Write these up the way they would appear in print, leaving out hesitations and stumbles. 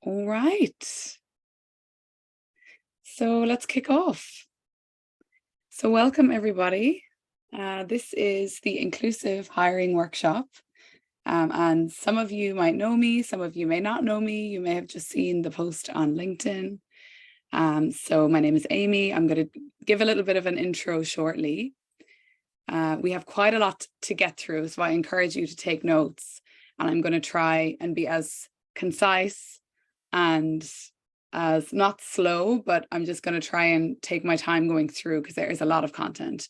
All right. So let's kick off. So welcome everybody. This is the Inclusive Hiring Workshop. And some of you might know me, some of you may not know me. You may have just seen the post on LinkedIn. So my name is Amy. I'm going to give a little bit of an intro shortly. We have quite a lot to get through, so I encourage you to take notes. And I'm going to try and be as concise and as not slow, but I'm just going to try and take my time going through because there is a lot of content.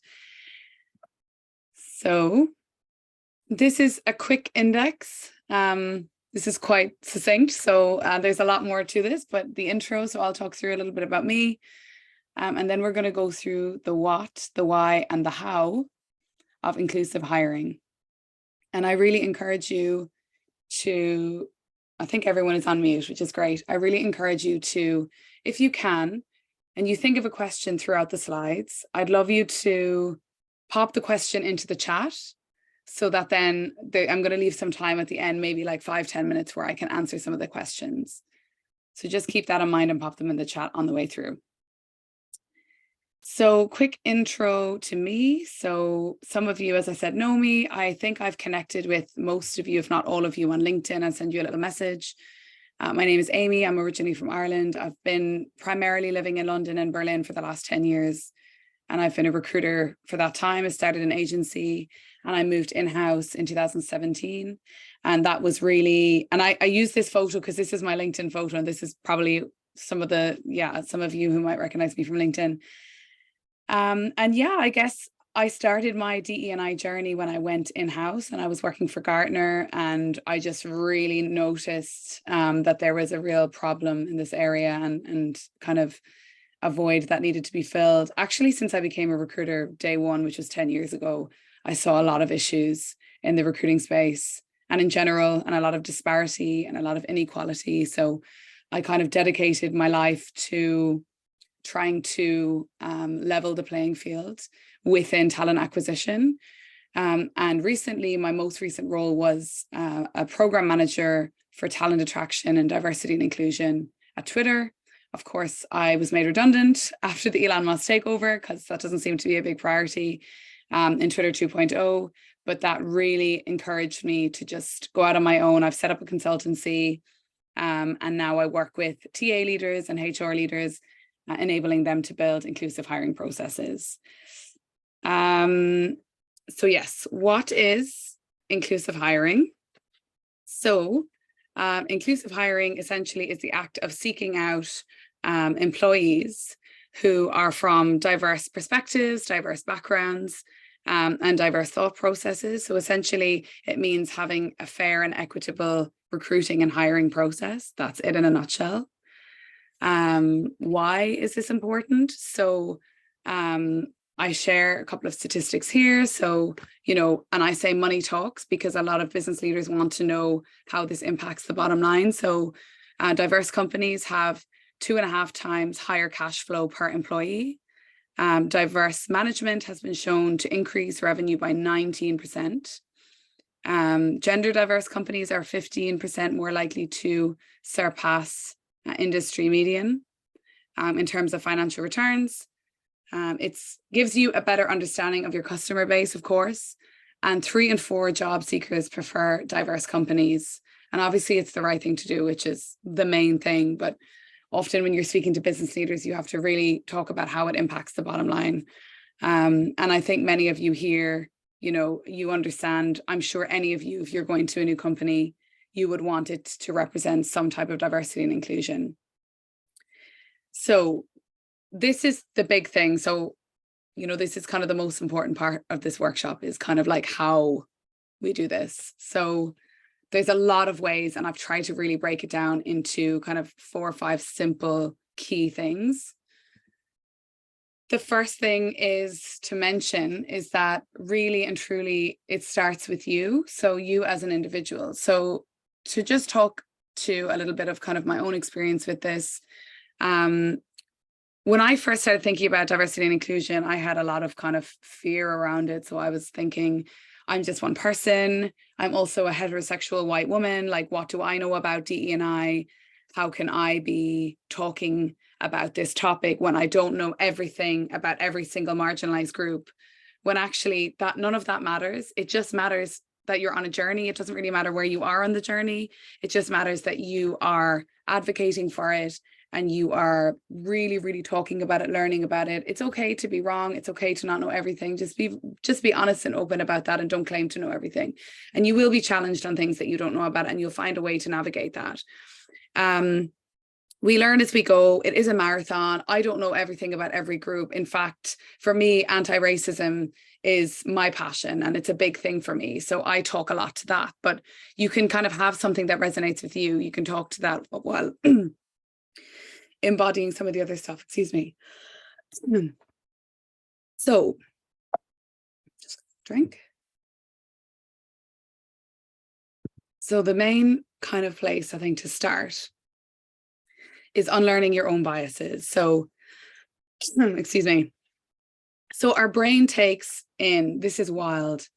So this is a quick index. This is quite succinct, so there's a lot more to this, but the intro, so I'll talk through a little bit about me. And then we're going to go through the what, the why, and the how of inclusive hiring. And I really encourage you to, I think everyone is on mute, which is great. I really encourage you to, if you can, and you think of a question throughout the slides, I'd love you to pop the question into the chat so that then I'm going to leave some time at the end, maybe like 5-10 minutes where I can answer some of the questions. So just keep that in mind and pop them in the chat on the way through. So quick intro to me. So some of you, as I said, know me. I think I've connected with most of you, if not all of you, on LinkedIn. I'll send you a little message. My name is Amy. I'm originally from Ireland. I've been primarily living in London and Berlin for the last 10 years. And I've been a recruiter for that time. I started an agency and I moved in-house in 2017. And that was really, and I use this photo because this is my LinkedIn photo. And this is probably some of you who might recognize me from LinkedIn. And yeah, I guess I started my DE&I journey when I went in-house and I was working for Gartner, and I just really noticed that there was a real problem in this area and kind of a void that needed to be filled. Actually, since I became a recruiter day one, which was 10 years ago, I saw a lot of issues in the recruiting space and in general, and a lot of disparity and a lot of inequality. So I kind of dedicated my life to trying to level the playing field within talent acquisition. And recently, my most recent role was a program manager for talent attraction and diversity and inclusion at Twitter. Of course, I was made redundant after the Elon Musk takeover because that doesn't seem to be a big priority in Twitter 2.0. But that really encouraged me to just go out on my own. I've set up a consultancy, and now I work with TA leaders and HR leaders, enabling them to build inclusive hiring processes. So yes, what is inclusive hiring? So inclusive hiring essentially is the act of seeking out employees who are from diverse perspectives, diverse backgrounds, and diverse thought processes. So essentially, it means having a fair and equitable recruiting and hiring process. That's it in a nutshell. Why is this important? So I share a couple of statistics here. So, and I say money talks because a lot of business leaders want to know how this impacts the bottom line. So diverse companies have 2.5 times higher cash flow per employee. Diverse management has been shown to increase revenue by 19%. Gender diverse companies are 15% more likely to surpass industry median in terms of financial returns. It gives you a better understanding of your customer base, of course, and 3 in 4 job seekers prefer diverse companies. And obviously it's the right thing to do, which is the main thing. But often when you're speaking to business leaders, you have to really talk about how it impacts the bottom line. And I think many of you here, you understand, I'm sure any of you, if you're going to a new company, you would want it to represent some type of diversity and inclusion. So this is the big thing. So, this is kind of the most important part of this workshop, is kind of like how we do this. So there's a lot of ways, and I've tried to really break it down into kind of 4 or 5 simple key things. The first thing is to mention is that really and truly it starts with you. So you as an individual. So to just talk to a little bit of kind of my own experience with this, when I first started thinking about diversity and inclusion, I had a lot of kind of fear around it. So I was thinking, I'm just one person. I'm also a heterosexual white woman. Like, what do I know about DE&I? how can I be talking about this topic when I don't know everything about every single marginalized group, when actually that none of that matters. It just matters that you're on a journey. It doesn't really matter where you are on the journey. It just matters that you are advocating for it and you are really, really talking about it, learning about it. It's okay to be wrong. It's okay to not know everything. Just be honest and open about that, and don't claim to know everything. And you will be challenged on things that you don't know about, and you'll find a way to navigate that. We learn as we go. It is a marathon. I don't know everything about every group. In fact, for me, anti-racism is my passion, and it's a big thing for me. So I talk a lot to that, but you can kind of have something that resonates with you. You can talk to that while embodying some of the other stuff. Excuse me. So just drink. So the main kind of place I think to start is unlearning your own biases. So, excuse me. So our brain takes in, this is wild,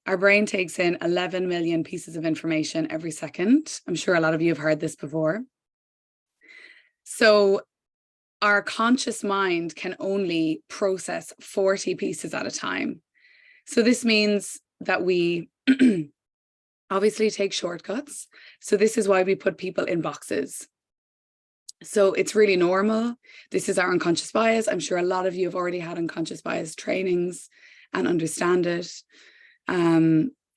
our brain takes in 11 million pieces of information every second. I'm sure a lot of you have heard this before. So our conscious mind can only process 40 pieces at a time. So this means that we obviously take shortcuts. So this is why we put people in boxes. So it's really normal. This is our unconscious bias. I'm sure a lot of you have already had unconscious bias trainings and understand it.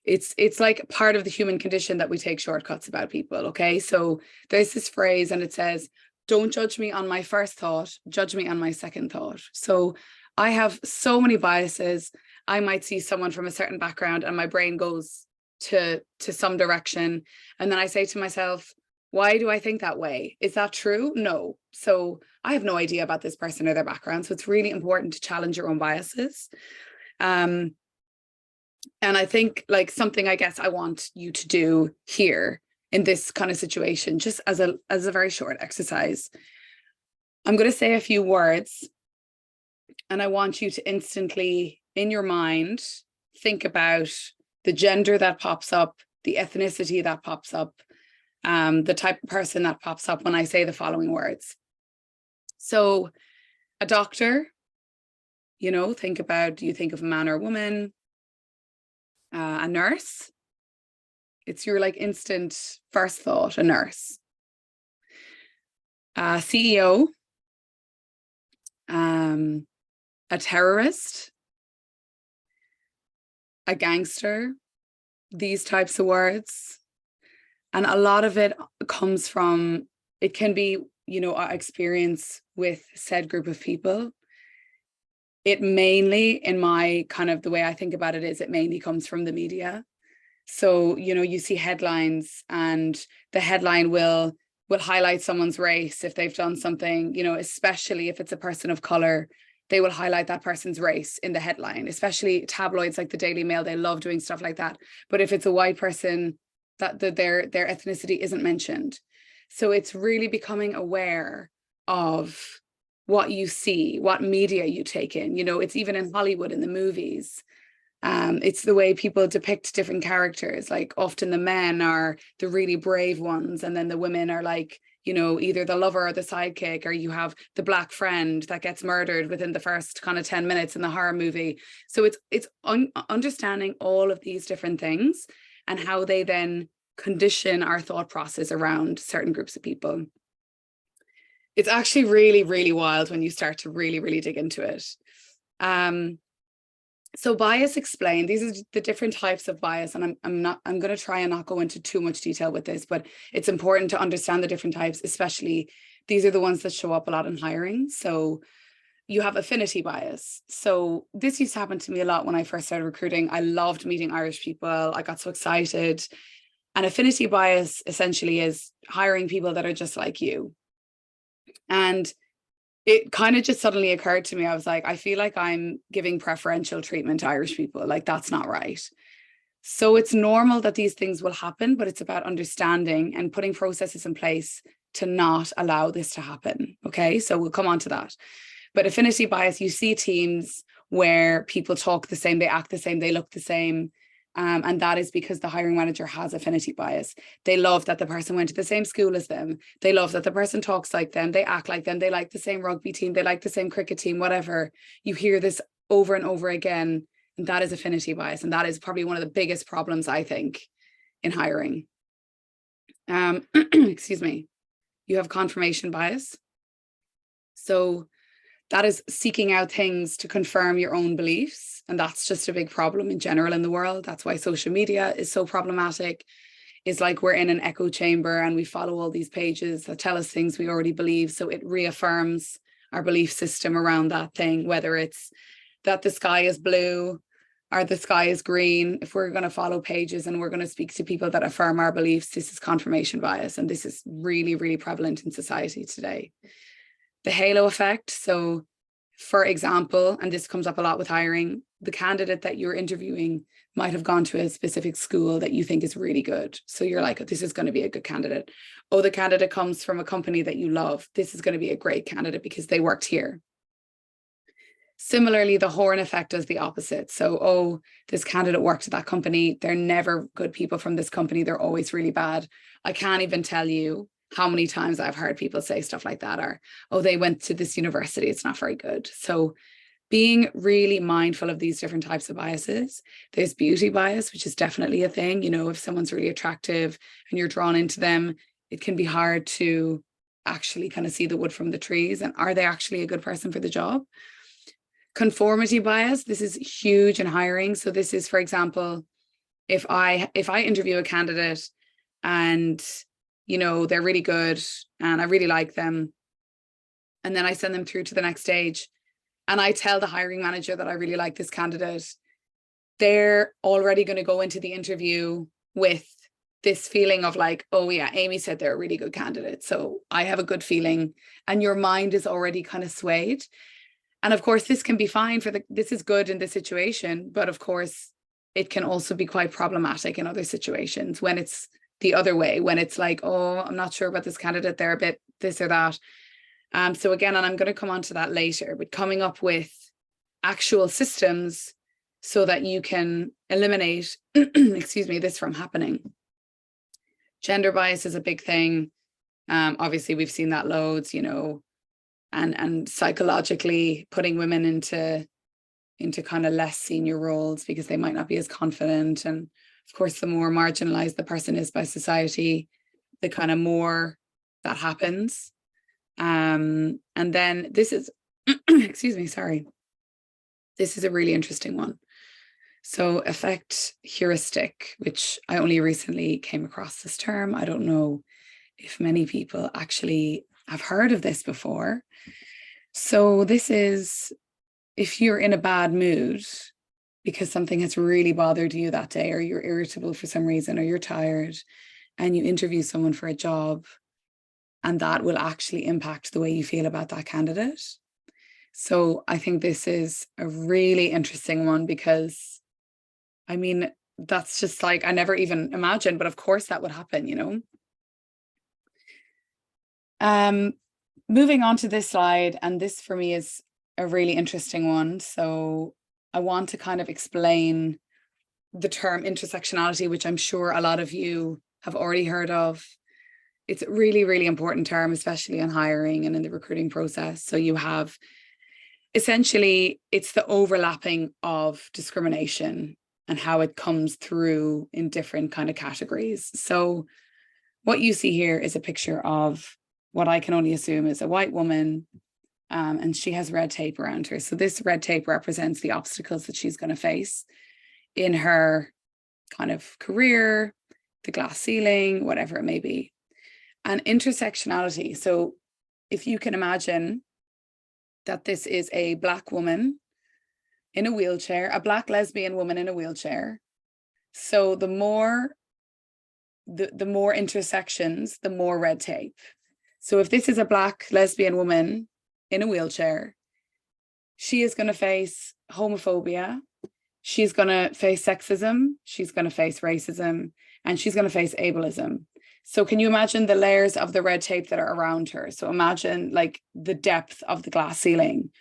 It's like part of the human condition that we take shortcuts about people, okay? So there's this phrase and it says, don't judge me on my first thought, judge me on my second thought. So I have so many biases. I might see someone from a certain background and my brain goes to some direction. And then I say to myself, why do I think that way? Is that true? No. So I have no idea about this person or their background. So it's really important to challenge your own biases. And I think like something I guess I want you to do here in this kind of situation, just as a very short exercise, I'm going to say a few words and I want you to instantly in your mind think about the gender that pops up, the ethnicity that pops up, the type of person that pops up when I say the following words. So a doctor, you know, think about, do you think of a man or a woman? A nurse, it's your like instant first thought, a nurse. CEO, a terrorist, a gangster, these types of words. And a lot of it comes from, it can be, you know, our experience with said group of people. It mainly, in my kind of the way I think about it, is it mainly comes from the media. So, you know, you see headlines and the headline will highlight someone's race if they've done something, you know, especially if it's a person of color, they will highlight that person's race in the headline, especially tabloids like the Daily Mail. They love doing stuff like that. But if it's a white person, that their ethnicity isn't mentioned. So it's really becoming aware of what you see, what media you take in. You know, it's even in Hollywood in the movies. It's the way people depict different characters. Like often the men are the really brave ones, and then the women are like, you know, either the lover or the sidekick, or you have the black friend that gets murdered within the first kind of 10 minutes in the horror movie. So it's understanding all of these different things and how they then condition our thought process around certain groups of people. It's actually really, really wild when you start to really, really dig into it. So bias explained, these are the different types of bias, and I'm going to try and not go into too much detail with this, but it's important to understand the different types, especially these are the ones that show up a lot in hiring. So you have affinity bias. So this used to happen to me a lot when I first started recruiting. I loved meeting Irish people. I got so excited. And affinity bias essentially is hiring people that are just like you. And it kind of just suddenly occurred to me. I was like, I feel like I'm giving preferential treatment to Irish people. Like, that's not right. So it's normal that these things will happen, but it's about understanding and putting processes in place to not allow this to happen. Okay, so we'll come on to that. But affinity bias, you see teams where people talk the same, they act the same, they look the same. And that is because the hiring manager has affinity bias. They love that the person went to the same school as them. They love that the person talks like them. They act like them. They like the same rugby team. They like the same cricket team, whatever. You hear this over and over again. And that is affinity bias. And that is probably one of the biggest problems, I think, in hiring. Excuse me. You have confirmation bias. So that is seeking out things to confirm your own beliefs. And that's just a big problem in general in the world. That's why social media is so problematic. It's like we're in an echo chamber and we follow all these pages that tell us things we already believe. So it reaffirms our belief system around that thing, whether it's that the sky is blue or the sky is green. If we're going to follow pages and we're going to speak to people that affirm our beliefs, this is confirmation bias. And this is really, really prevalent in society today. The halo effect. So, for example, and this comes up a lot with hiring, the candidate that you're interviewing might have gone to a specific school that you think is really good. So you're like, oh, this is going to be a good candidate. Oh, the candidate comes from a company that you love. This is going to be a great candidate because they worked here. Similarly, the horn effect does the opposite. So, oh, this candidate worked at that company. They're never good people from this company. They're always really bad. I can't even tell you how many times I've heard people say stuff like that, or, oh, they went to this university, it's not very good. So being really mindful of these different types of biases. There's beauty bias, which is definitely a thing. You know, if someone's really attractive and you're drawn into them, it can be hard to actually kind of see the wood from the trees. And are they actually a good person for the job? Conformity bias, this is huge in hiring. So this is, for example, if I interview a candidate and you know, they're really good and I really like them, and then I send them through to the next stage and I tell the hiring manager that I really like this candidate, they're already going to go into the interview with this feeling of like, oh yeah, Amy said they're a really good candidate, so I have a good feeling, and your mind is already kind of swayed. And of course, this can be fine this is good in this situation, but of course, it can also be quite problematic in other situations when it's the other way, when it's like, oh, I'm not sure about this candidate, they're a bit this or that. So again, and I'm going to come on to that later, but coming up with actual systems so that you can eliminate, excuse me, this from happening. Gender bias is a big thing. Obviously, we've seen that loads, you know, and psychologically putting women into kind of less senior roles because they might not be as confident. And of course, the more marginalized the person is by society, the kind of more that happens. And then this is, excuse me, sorry. This is a really interesting one. So effect heuristic, which I only recently came across this term. I don't know if many people actually have heard of this before. So this is if you're in a bad mood because something has really bothered you that day, or you're irritable for some reason, or you're tired, and you interview someone for a job, and that will actually impact the way you feel about that candidate. So I think this is a really interesting one because, I mean, that's just like, I never even imagined, but of course that would happen, you know. Moving on to this slide, and this for me is a really interesting one. So I want to kind of explain the term intersectionality, which I'm sure a lot of you have already heard of. It's a really, really important term, especially in hiring and in the recruiting process. So you have essentially, it's the overlapping of discrimination and how it comes through in different kind of categories. So what you see here is a picture of what I can only assume is a white woman, and she has red tape around her. So this red tape represents the obstacles that she's going to face in her kind of career, the glass ceiling, whatever it may be. And intersectionality. So if you can imagine that this is a Black woman in a wheelchair, a Black lesbian woman in a wheelchair. So the more intersections, the more red tape. So if this is a Black lesbian woman in a wheelchair, she is going to face homophobia, she's going to face sexism, she's going to face racism, and she's going to face ableism. So can you imagine the layers of the red tape that are around her? So imagine like the depth of the glass ceiling.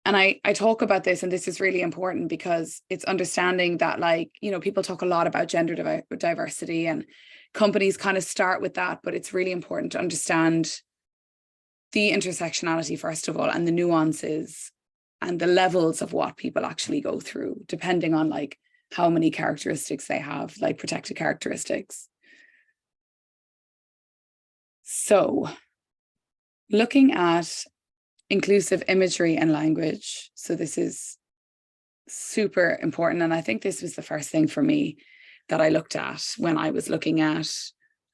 And I talk about this, and this is really important because it's understanding that, like, you know, people talk a lot about gender diversity, and companies kind of start with that, but it's really important to understand the intersectionality, first of all, and the nuances and the levels of what people actually go through, depending on like how many characteristics they have, like protected characteristics. So looking at inclusive imagery and language. So this is super important. And I think this was the first thing for me that I looked at when I was looking at,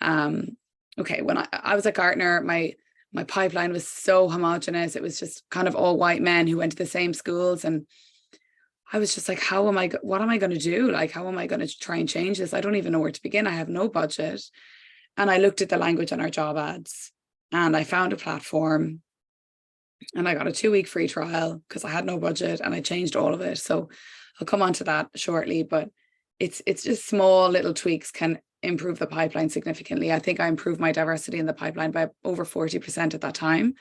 okay, when I was at Gartner, my pipeline was so homogenous. It was just kind of all white men who went to the same schools. And I was just like, what am I going to do? Like, how am I going to try and change this? I don't even know where to begin. I have no budget. And I looked at the language on our job ads, and I found a platform, and I got a 2-week free trial because I had no budget, and I changed all of it. So I'll come on to that shortly, but it's just small little tweaks can improve the pipeline significantly. I think I improved my diversity in the pipeline by over 40% at that time.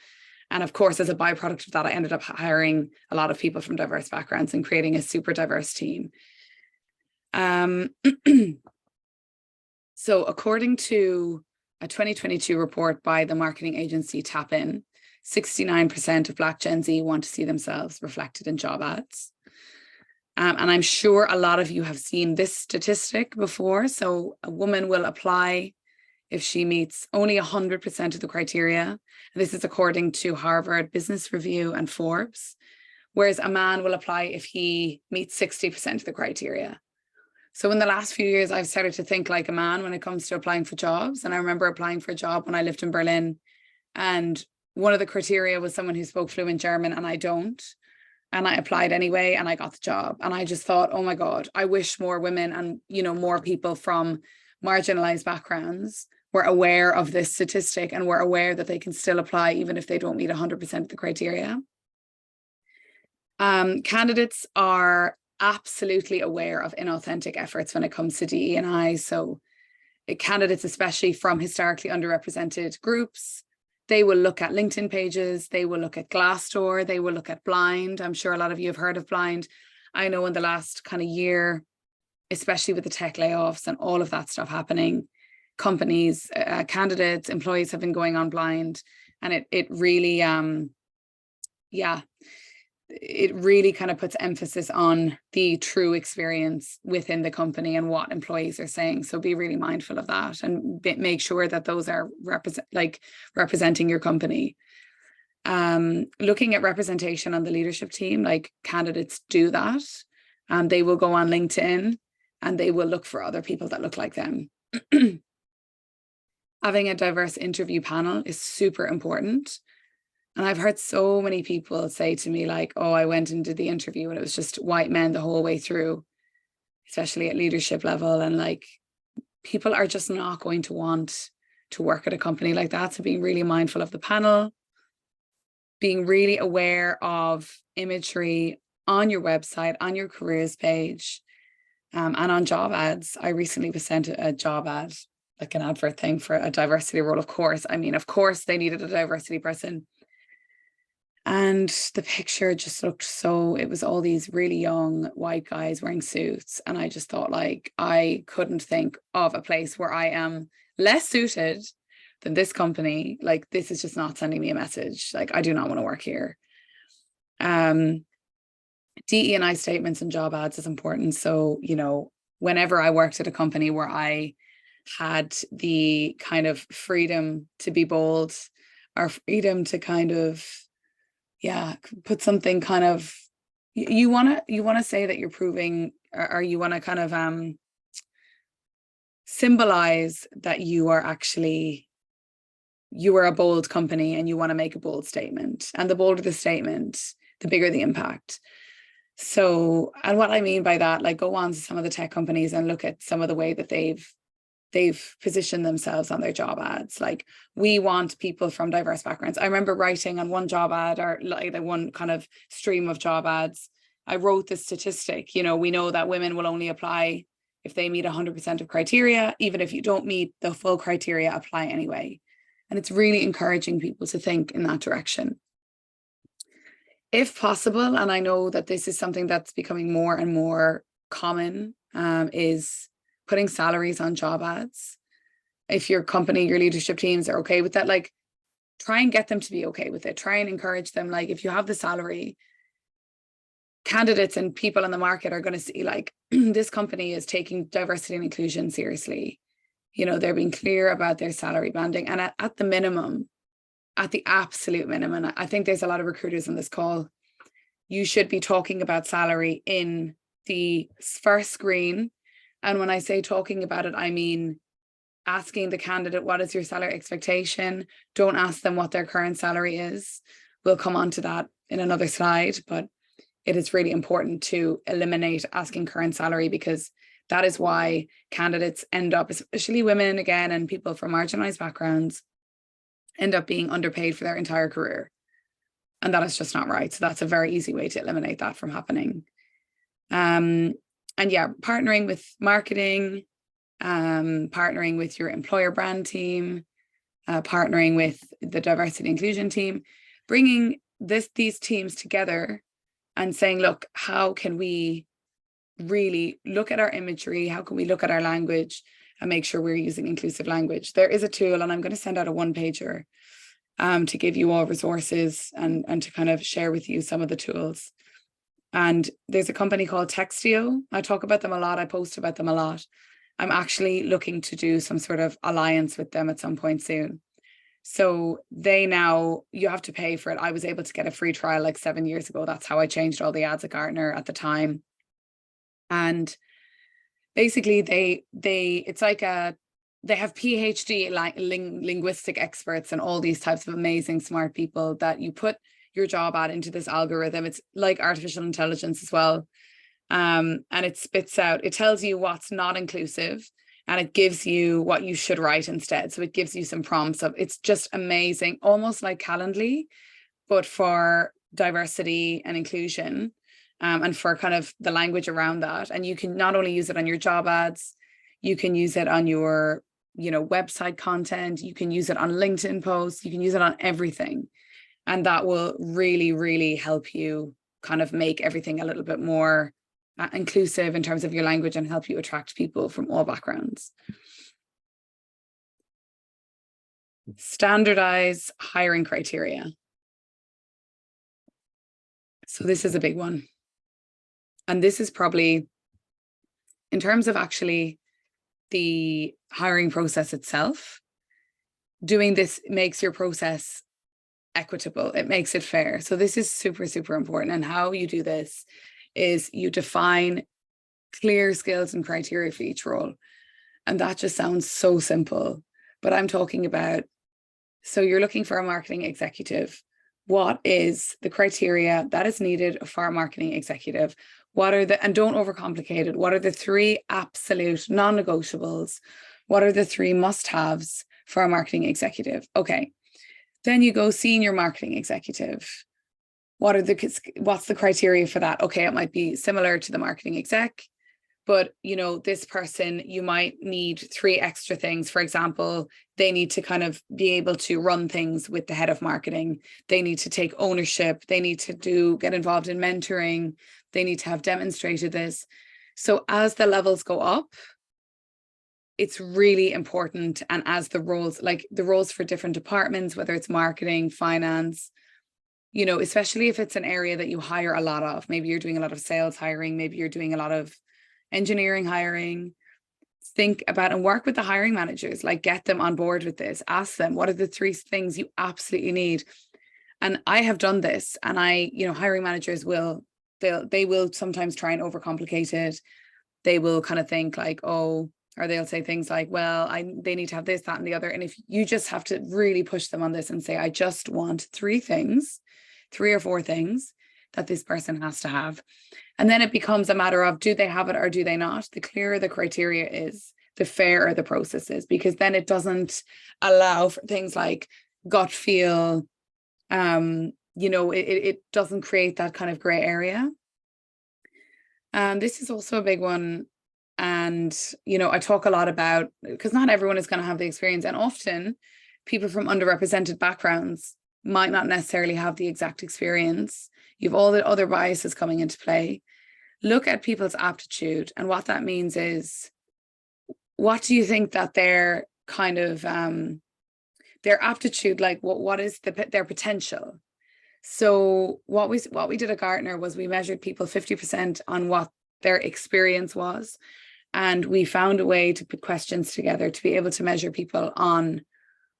And of course, as a byproduct of that, I ended up hiring a lot of people from diverse backgrounds and creating a super diverse team. So according to a 2022 report by the marketing agency Tapin, 69% of Black Gen Z want to see themselves reflected in job ads. And I'm sure a lot of you have seen this statistic before. So a woman will apply if she meets only 100% of the criteria. And this is according to Harvard Business Review and Forbes, whereas a man will apply if he meets 60% of the criteria. So in the last few years, I've started to think like a man when it comes to applying for jobs. And I remember applying for a job when I lived in Berlin, and one of the criteria was someone who spoke fluent German, and I don't. And I applied anyway, and I got the job. And I just thought, oh my God, I wish more women and, you know, more people from marginalized backgrounds were aware of this statistic and were aware that they can still apply even if they don't meet 100% of the criteria. Candidates are absolutely aware of inauthentic efforts when it comes to DE&I. So candidates, especially from historically underrepresented groups, they will look at LinkedIn pages, they will look at Glassdoor, they will look at Blind. I'm sure a lot of you have heard of Blind. I know in the last kind of year, especially with the tech layoffs and all of that stuff happening, companies, candidates, employees have been going on Blind, and it really, it really kind of puts emphasis on the true experience within the company and what employees are saying. So be really mindful of that, and make sure that those are representing your company. Looking at representation on the leadership team, like candidates do that, and they will go on LinkedIn and they will look for other people that look like them. Having a diverse interview panel is super important. And I've heard so many people say to me like, oh, I went and did the interview and it was just white men the whole way through, especially at leadership level. And like, people are just not going to want to work at a company like that. So being really mindful of the panel, being really aware of imagery on your website, on your careers page, and on job ads. I recently was sent a job ad, like an advert thing for a diversity role. Of course, they needed a diversity person. And the picture just looked it was all these really young white guys wearing suits. And I just thought, like, I couldn't think of a place where I am less suited than this company. Like, this is just not sending me a message. Like, I do not want to work here. DE&I statements and job ads is important. So, you know, whenever I worked at a company where I had the kind of freedom to be bold, or freedom to kind of, put something kind of, you want to say that you're proving, or you want to kind of symbolize that you are a bold company and you want to make a bold statement. And the bolder the statement, the bigger the impact. So, and what I mean by that, like, go on to some of the tech companies and look at some of the way that they've positioned themselves on their job ads. Like, we want people from diverse backgrounds. I remember writing on one job ad, or like the one kind of stream of job ads, I wrote this statistic, you know, we know that women will only apply if they meet 100% of criteria. Even if you don't meet the full criteria, apply anyway. And it's really encouraging people to think in that direction. if possible, and I know that this is something that's becoming more and more common, is putting salaries on job ads. If your company, your leadership teams are okay with that, like try and get them to be okay with it. Try and encourage them. Like if you have the salary, candidates and people on the market are going to see like this company is taking diversity and inclusion seriously. They're being clear about their salary banding, and at the minimum, at the absolute minimum, I think there's a lot of recruiters on this call, you should be talking about salary in the first screen. And when I say talking about it, I mean asking the candidate, what is your salary expectation? Don't ask them what their current salary is. We'll come on to that in another slide, but it is really important to eliminate asking current salary, because that is why candidates end up, especially women again, and people from marginalized backgrounds, end up being underpaid for their entire career. And that is just not right. So that's a very easy way to eliminate that from happening. And yeah, partnering with marketing, partnering with your employer brand team, partnering with the diversity and inclusion team, bringing these teams together and saying, look, how can we really look at our imagery? How can we look at our language and make sure we're using inclusive language? There is a tool, and I'm going to send out a one-pager to give you all resources and to kind of share with you some of the tools. And there's a company called Textio. I talk about them a lot. I post about them a lot. I'm actually looking to do some sort of alliance with them at some point soon. So you have to pay for it. I was able to get a free trial like 7 years ago. That's how I changed all the ads at Gartner at the time. And basically it's like they have PhD linguistic experts and all these types of amazing smart people that you put your job ad into this algorithm. It's like artificial intelligence as well. And it spits out, it tells you what's not inclusive, and it gives you what you should write instead. So it gives you some prompts it's just amazing, almost like Calendly, but for diversity and inclusion, and for kind of the language around that. And you can not only use it on your job ads, you can use it on your, website content, you can use it on LinkedIn posts, you can use it on everything. And that will really, really help you kind of make everything a little bit more inclusive in terms of your language and help you attract people from all backgrounds. Standardize hiring criteria. So this is a big one. And this is probably, in terms of actually the hiring process itself, doing this makes your process equitable. It makes it fair. So this is super, super important. And how you do this is you define clear skills and criteria for each role. And that just sounds so simple, but I'm talking about, so you're looking for a marketing executive. What is the criteria that is needed for a marketing executive? And don't overcomplicate it. What are the 3 absolute non-negotiables? What are the 3 must-haves for a marketing executive? Okay. Then you go senior marketing executive. What's the criteria for that? Okay, it might be similar to the marketing exec, but this person, you might need 3 extra things. For example, they need to kind of be able to run things with the head of marketing. They need to take ownership. They need to get involved in mentoring. They need to have demonstrated this. So as the levels go up, it's really important. And as the roles for different departments, whether it's marketing, finance, especially if it's an area that you hire a lot of, maybe you're doing a lot of sales hiring, maybe you're doing a lot of engineering hiring, think about and work with the hiring managers, like get them on board with this. Ask them, what are the 3 things you absolutely need? And I have done this, and hiring managers will sometimes try and overcomplicate it. They will kind of think like, or they'll say things like, well, they need to have this, that, and the other. And if you just have to really push them on this and say, I just want 3 or 4 things that this person has to have. And then it becomes a matter of, do they have it or do they not? The clearer the criteria is, the fairer the process is, because then it doesn't allow for things like gut feel. It doesn't create that kind of gray area. And this is also a big one. And, I talk a lot about, because not everyone is going to have the experience. And often people from underrepresented backgrounds might not necessarily have the exact experience. You've all the other biases coming into play. Look at people's aptitude, and what that means is, what do you think that their kind of their aptitude, like what is their potential? So what we did at Gartner was we measured people 50% on what their experience was, and we found a way to put questions together to be able to measure people on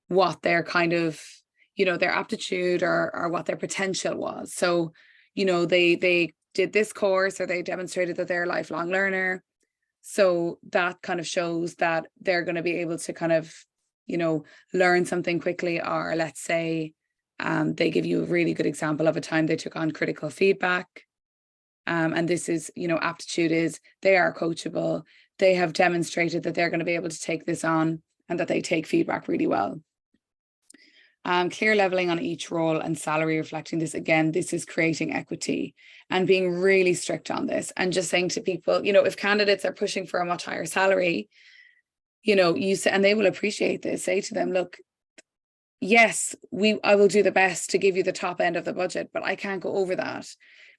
what their kind of, their aptitude or what their potential was. So, they did this course, or they demonstrated that they're a lifelong learner. So that kind of shows that they're going to be able to kind of, learn something quickly. Or let's say they give you a really good example of a time they took on critical feedback. And this is, aptitude is they are coachable. They have demonstrated that they're going to be able to take this on and that they take feedback really well. Clear leveling on each role and salary reflecting this. Again, this is creating equity and being really strict on this, and just saying to people, if candidates are pushing for a much higher salary, you say, and they will appreciate this, say to them, look, yes, I will do the best to give you the top end of the budget, but I can't go over that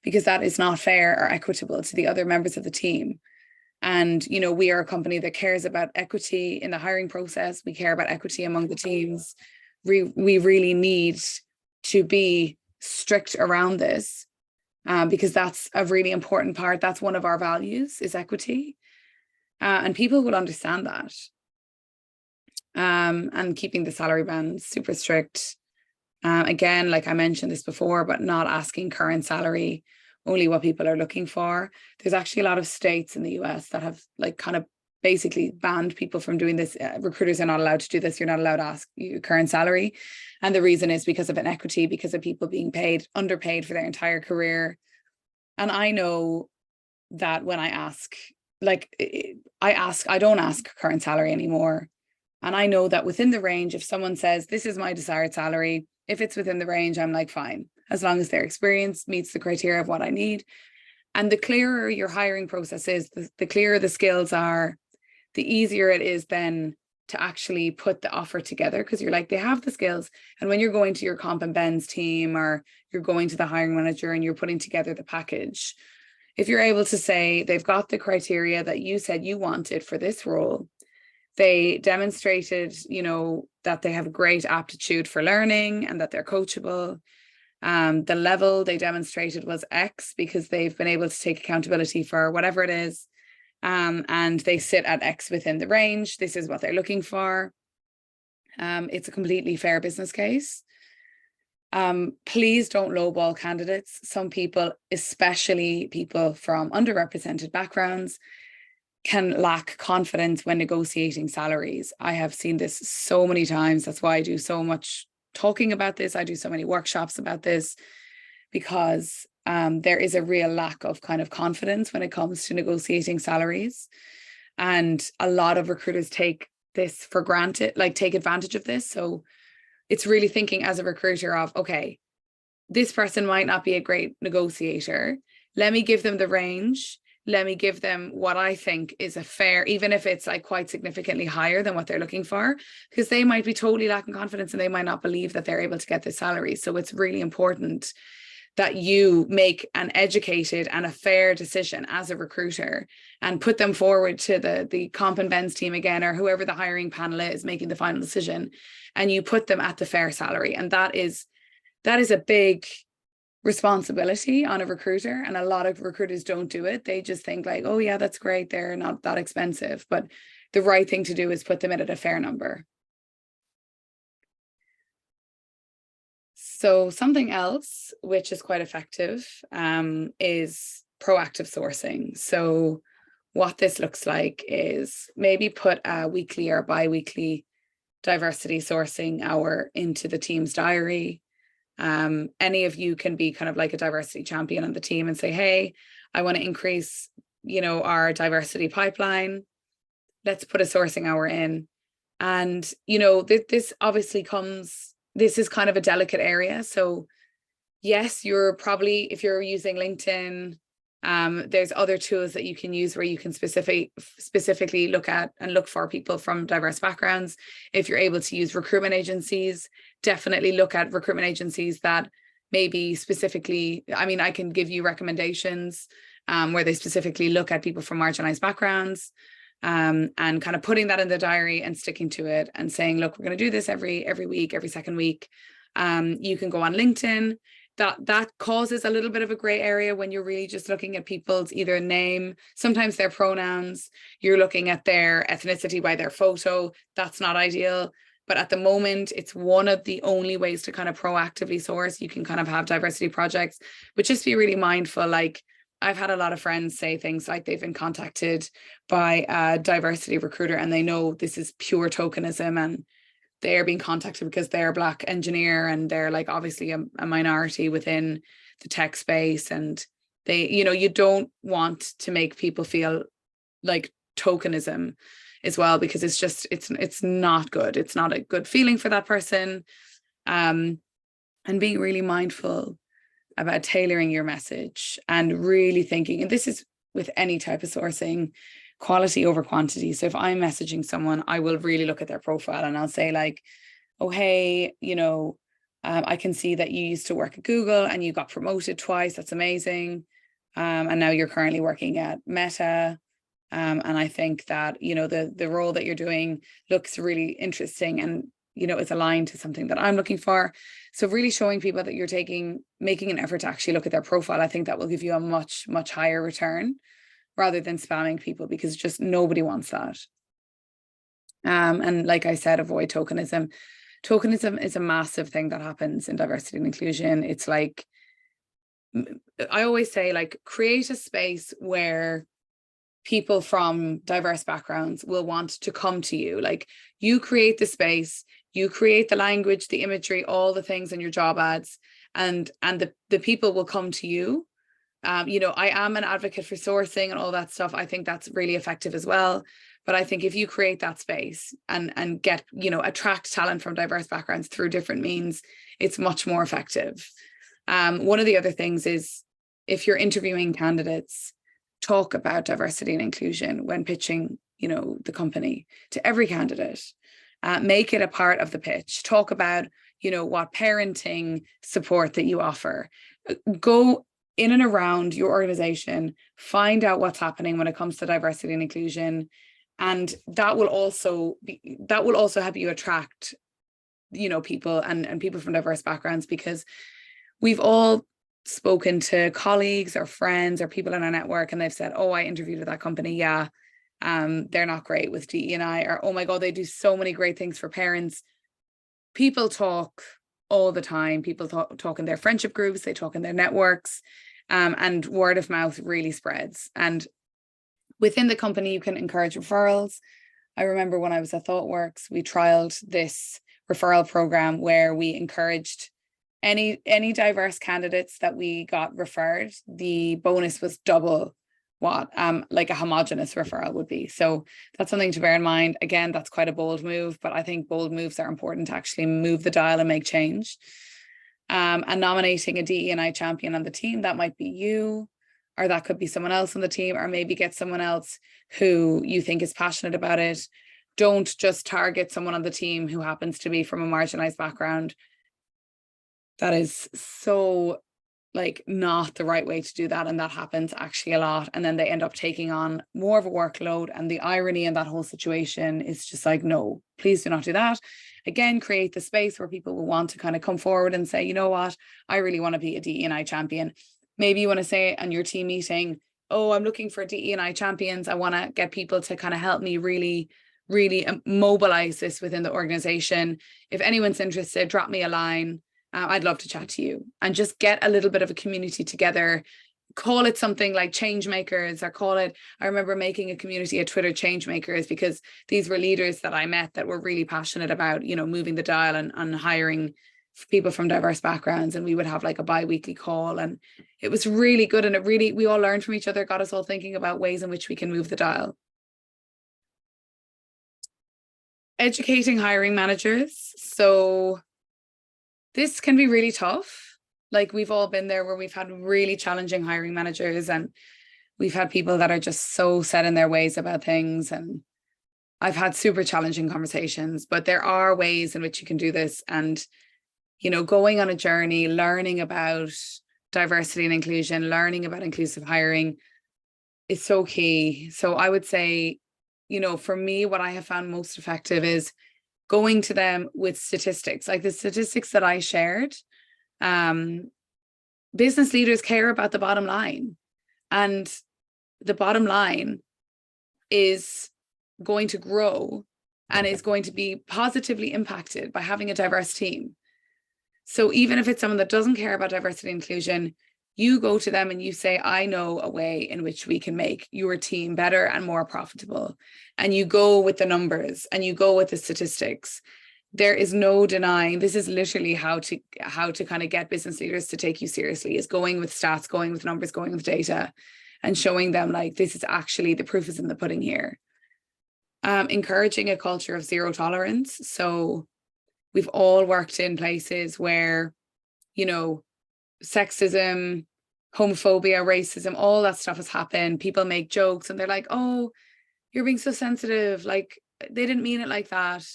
because that is not fair or equitable to the other members of the team. And, we are a company that cares about equity in the hiring process. We care about equity among the teams. We really need to be strict around this because that's a really important part. That's one of our values, is equity. And people will understand that. And keeping the salary band super strict. Again, like I mentioned this before, but not asking current salary, only what people are looking for. There's actually a lot of states in the US that have kind of basically banned people from doing this. Recruiters are not allowed to do this. You're not allowed to ask your current salary. And the reason is because of inequity, because of people being underpaid for their entire career. And I know that when I ask, I don't ask current salary anymore. And I know that within the range, if someone says, this is my desired salary, if it's within the range, I'm like, fine, as long as their experience meets the criteria of what I need. And the clearer your hiring process is, the clearer the skills are, the easier it is then to actually put the offer together, because you're like, they have the skills. And when you're going to your comp and Ben's team, or you're going to the hiring manager and you're putting together the package, if you're able to say they've got the criteria that you said you wanted for this role, they demonstrated, that they have great aptitude for learning and that they're coachable. The level they demonstrated was X because they've been able to take accountability for whatever it is. And they sit at X within the range. This is what they're looking for. It's a completely fair business case. Please don't lowball candidates. Some people, especially people from underrepresented backgrounds, can lack confidence when negotiating salaries. I have seen this so many times. That's why I do so much talking about this. I do so many workshops about this, because there is a real lack of kind of confidence when it comes to negotiating salaries. And a lot of recruiters take this for granted, take advantage of this. So it's really thinking as a recruiter of, okay, this person might not be a great negotiator. Let me give them the range. Let me give them what I think is a fair, even if it's quite significantly higher than what they're looking for, because they might be totally lacking confidence and they might not believe that they're able to get this salary. So it's really important that you make an educated and a fair decision as a recruiter and put them forward to the Comp and Ben's team again, or whoever the hiring panel is making the final decision, and you put them at the fair salary. And that is a big responsibility on a recruiter, and a lot of recruiters don't do it. They just think oh yeah, that's great, they're not that expensive. But the right thing to do is put them in at a fair number. So something else which is quite effective is proactive sourcing. So what this looks like is maybe put a weekly or bi-weekly diversity sourcing hour into the team's diary. Any of you can be kind of like a diversity champion on the team and say, hey, I want to increase, our diversity pipeline. Let's put a sourcing hour in. And, this obviously this is kind of a delicate area. So yes, you're probably, if you're using LinkedIn, There's other tools that you can use where you can specifically look at and look for people from diverse backgrounds. If you're able to use recruitment agencies, definitely look at recruitment agencies that maybe specifically, I mean, I can give you recommendations where they specifically look at people from marginalized backgrounds, and kind of putting that in the diary and sticking to it and saying, look, we're going to do this every week, every second week. You can go on LinkedIn. That causes a little bit of a gray area when you're really just looking at people's either name, sometimes their pronouns, you're looking at their ethnicity by their photo. That's not ideal. But at the moment, it's one of the only ways to kind of proactively source. You can kind of have diversity projects, but just be really mindful. Like, I've had a lot of friends say things like they've been contacted by a diversity recruiter and they know this is pure tokenism, and they're being contacted because they're a Black engineer and they're like obviously a minority within the tech space, and they, you know, you don't want to make people feel like tokenism as well, because it's just it's not good. It's not a good feeling for that person. And being really mindful about tailoring your message and really thinking, and this is with any type of sourcing, quality over quantity. So if I'm messaging someone, I will really look at their profile and I'll say like, oh, hey, you know, I can see that you used to work at Google and you got promoted twice. That's amazing. And now you're currently working at Meta. And I think that, you know, the role that you're doing looks really interesting and, you know, it's aligned to something that I'm looking for. So really showing people that you're making an effort to actually look at their profile, I think that will give you a much, much higher return rather than spamming people, because just nobody wants that. And like I said, avoid tokenism. Tokenism is a massive thing that happens in diversity and inclusion. It's like, I always say, like, create a space where people from diverse backgrounds will want to come to you. Like, you create the space, you create the language, the imagery, all the things in your job ads, and the people will come to you. You know, I am an advocate for sourcing and all that stuff. I think that's really effective as well. But I think if you create that space and get, you know, attract talent from diverse backgrounds through different means, it's much more effective. One of the other things is, if you're interviewing candidates, talk about diversity and inclusion when pitching, you know, the company to every candidate. Make it a part of the pitch. Talk about, you know, what parenting support that you offer. Go in and around your organization, find out what's happening when it comes to diversity and inclusion. And that will also help you attract, you know, people and people from diverse backgrounds, because we've all spoken to colleagues or friends or people in our network and they've said, oh, I interviewed with that company. Yeah. They're not great with DE&I, or, oh my God, they do so many great things for parents. People talk all the time. People talk in their friendship groups, they talk in their networks, and word of mouth really spreads. And within the company, you can encourage referrals. I remember when I was at ThoughtWorks, we trialed this referral program where we encouraged any diverse candidates that we got referred, the bonus was double what like a homogenous referral would be. So that's something to bear in mind. Again, that's quite a bold move, but I think bold moves are important to actually move the dial and make change. And nominating a DE&I champion on the team, that might be you, or that could be someone else on the team, or maybe get someone else who you think is passionate about it. Don't just target someone on the team who happens to be from a marginalized background. That is so, like, not the right way to do that. And that happens actually a lot. And then they end up taking on more of a workload. And the irony in that whole situation is just like, no, please do not do that. Again, create the space where people will want to kind of come forward and say, you know what, I really want to be a DE&I champion. Maybe you want to say on your team meeting, oh, I'm looking for DE&I champions. I want to get people to kind of help me really mobilize this within the organization. If anyone's interested, drop me a line. I'd love to chat to you, and just get a little bit of a community together. Call it something like change makers, or call it, I remember making a community at Twitter, change makers, because these were leaders that I met that were really passionate about, you know, moving the dial and hiring people from diverse backgrounds. And we would have like a bi-weekly call, and it was really good. And we all learned from each other, got us all thinking about ways in which we can move the dial. Educating hiring managers. So this can be really tough. Like we've all been there where we've had really challenging hiring managers, and we've had people that are just so set in their ways about things. And I've had super challenging conversations, but there are ways in which you can do this. And, you know, going on a journey, learning about diversity and inclusion, learning about inclusive hiring is so key. So I would say, you know, for me, what I have found most effective is going to them with statistics, like the statistics that I shared. Business leaders care about the bottom line, and the bottom line is going to grow and is going to be positively impacted by having a diverse team. So even if it's someone that doesn't care about diversity and inclusion, you go to them and you say, I know a way in which we can make your team better and more profitable. And you go with the numbers and you go with the statistics. There is no denying, this is literally how to kind of get business leaders to take you seriously, is going with stats, going with numbers, going with data, and showing them like, this is actually, the proof is in the pudding here. Encouraging a culture of zero tolerance. So we've all worked in places where, you know, sexism, homophobia, racism, all that stuff has happened. People make jokes and they're like, oh, you're being so sensitive. Like they didn't mean it like that.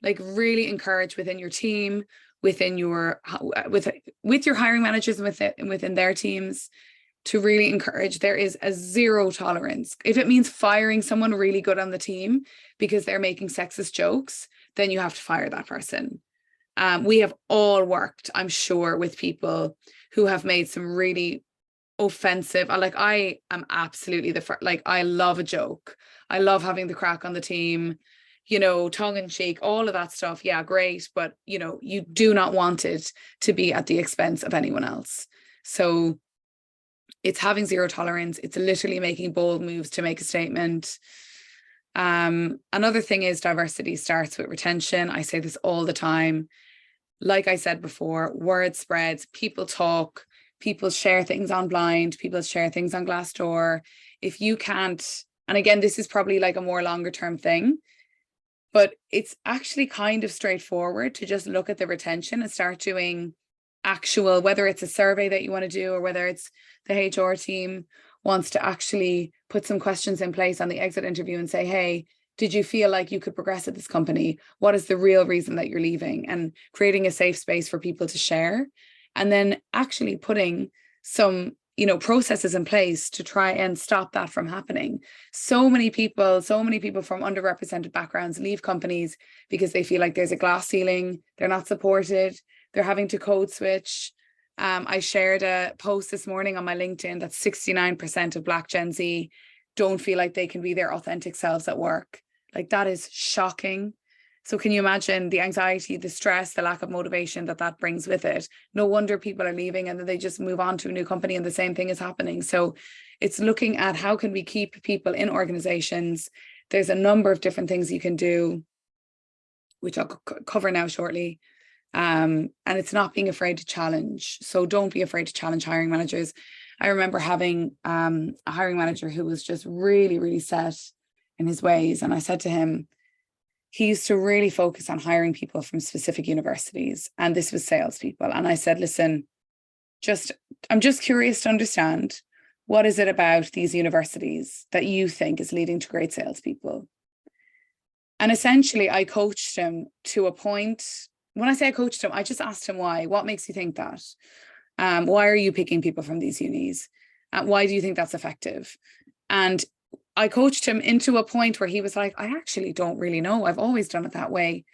Like really encourage within your team, within your, with your hiring managers and within their teams, to really encourage. There is a zero tolerance. If it means firing someone really good on the team because they're making sexist jokes, then you have to fire that person. We have all worked, I'm sure, with people who have made some really offensive, like I am absolutely like I love a joke. I love having the crack on the team, you know, tongue in cheek, all of that stuff. Yeah, great. But, you know, you do not want it to be at the expense of anyone else. So it's having zero tolerance. It's literally making bold moves to make a statement. Another thing is diversity starts with retention. I say this all the time. Like I said before, word spreads, people talk, people share things on Blind, people share things on Glassdoor. If you can't, and again, this is probably like a more longer term thing, but it's actually kind of straightforward to just look at the retention and start doing actual, whether it's a survey that you want to do or whether it's the HR team wants to actually put some questions in place on the exit interview and say, hey, did you feel like you could progress at this company? What is the real reason that you're leaving? And creating a safe space for people to share. And then actually putting some, you know, processes in place to try and stop that from happening. So many people from underrepresented backgrounds leave companies because they feel like there's a glass ceiling, they're not supported, they're having to code switch. I shared a post this morning on my LinkedIn that 69% of Black Gen Z don't feel like they can be their authentic selves at work. Like that is shocking. So can you imagine the anxiety, the stress, the lack of motivation that brings with it? No wonder people are leaving and then they just move on to a new company and the same thing is happening. So it's looking at how can we keep people in organizations. There's a number of different things you can do, which I'll cover now shortly. And it's not being afraid to challenge. So don't be afraid to challenge hiring managers. I remember having a hiring manager who was just really, really set in his ways. And I said to him, he used to really focus on hiring people from specific universities. And this was salespeople. And I said, listen, I'm just curious to understand, what is it about these universities that you think is leading to great salespeople? And essentially, I coached him to a point. When I say I coached him, I just asked him why. What makes you think that? Why are you picking people from these unis? Why do you think that's effective? And I coached him into a point where he was like, I actually don't really know. I've always done it that way.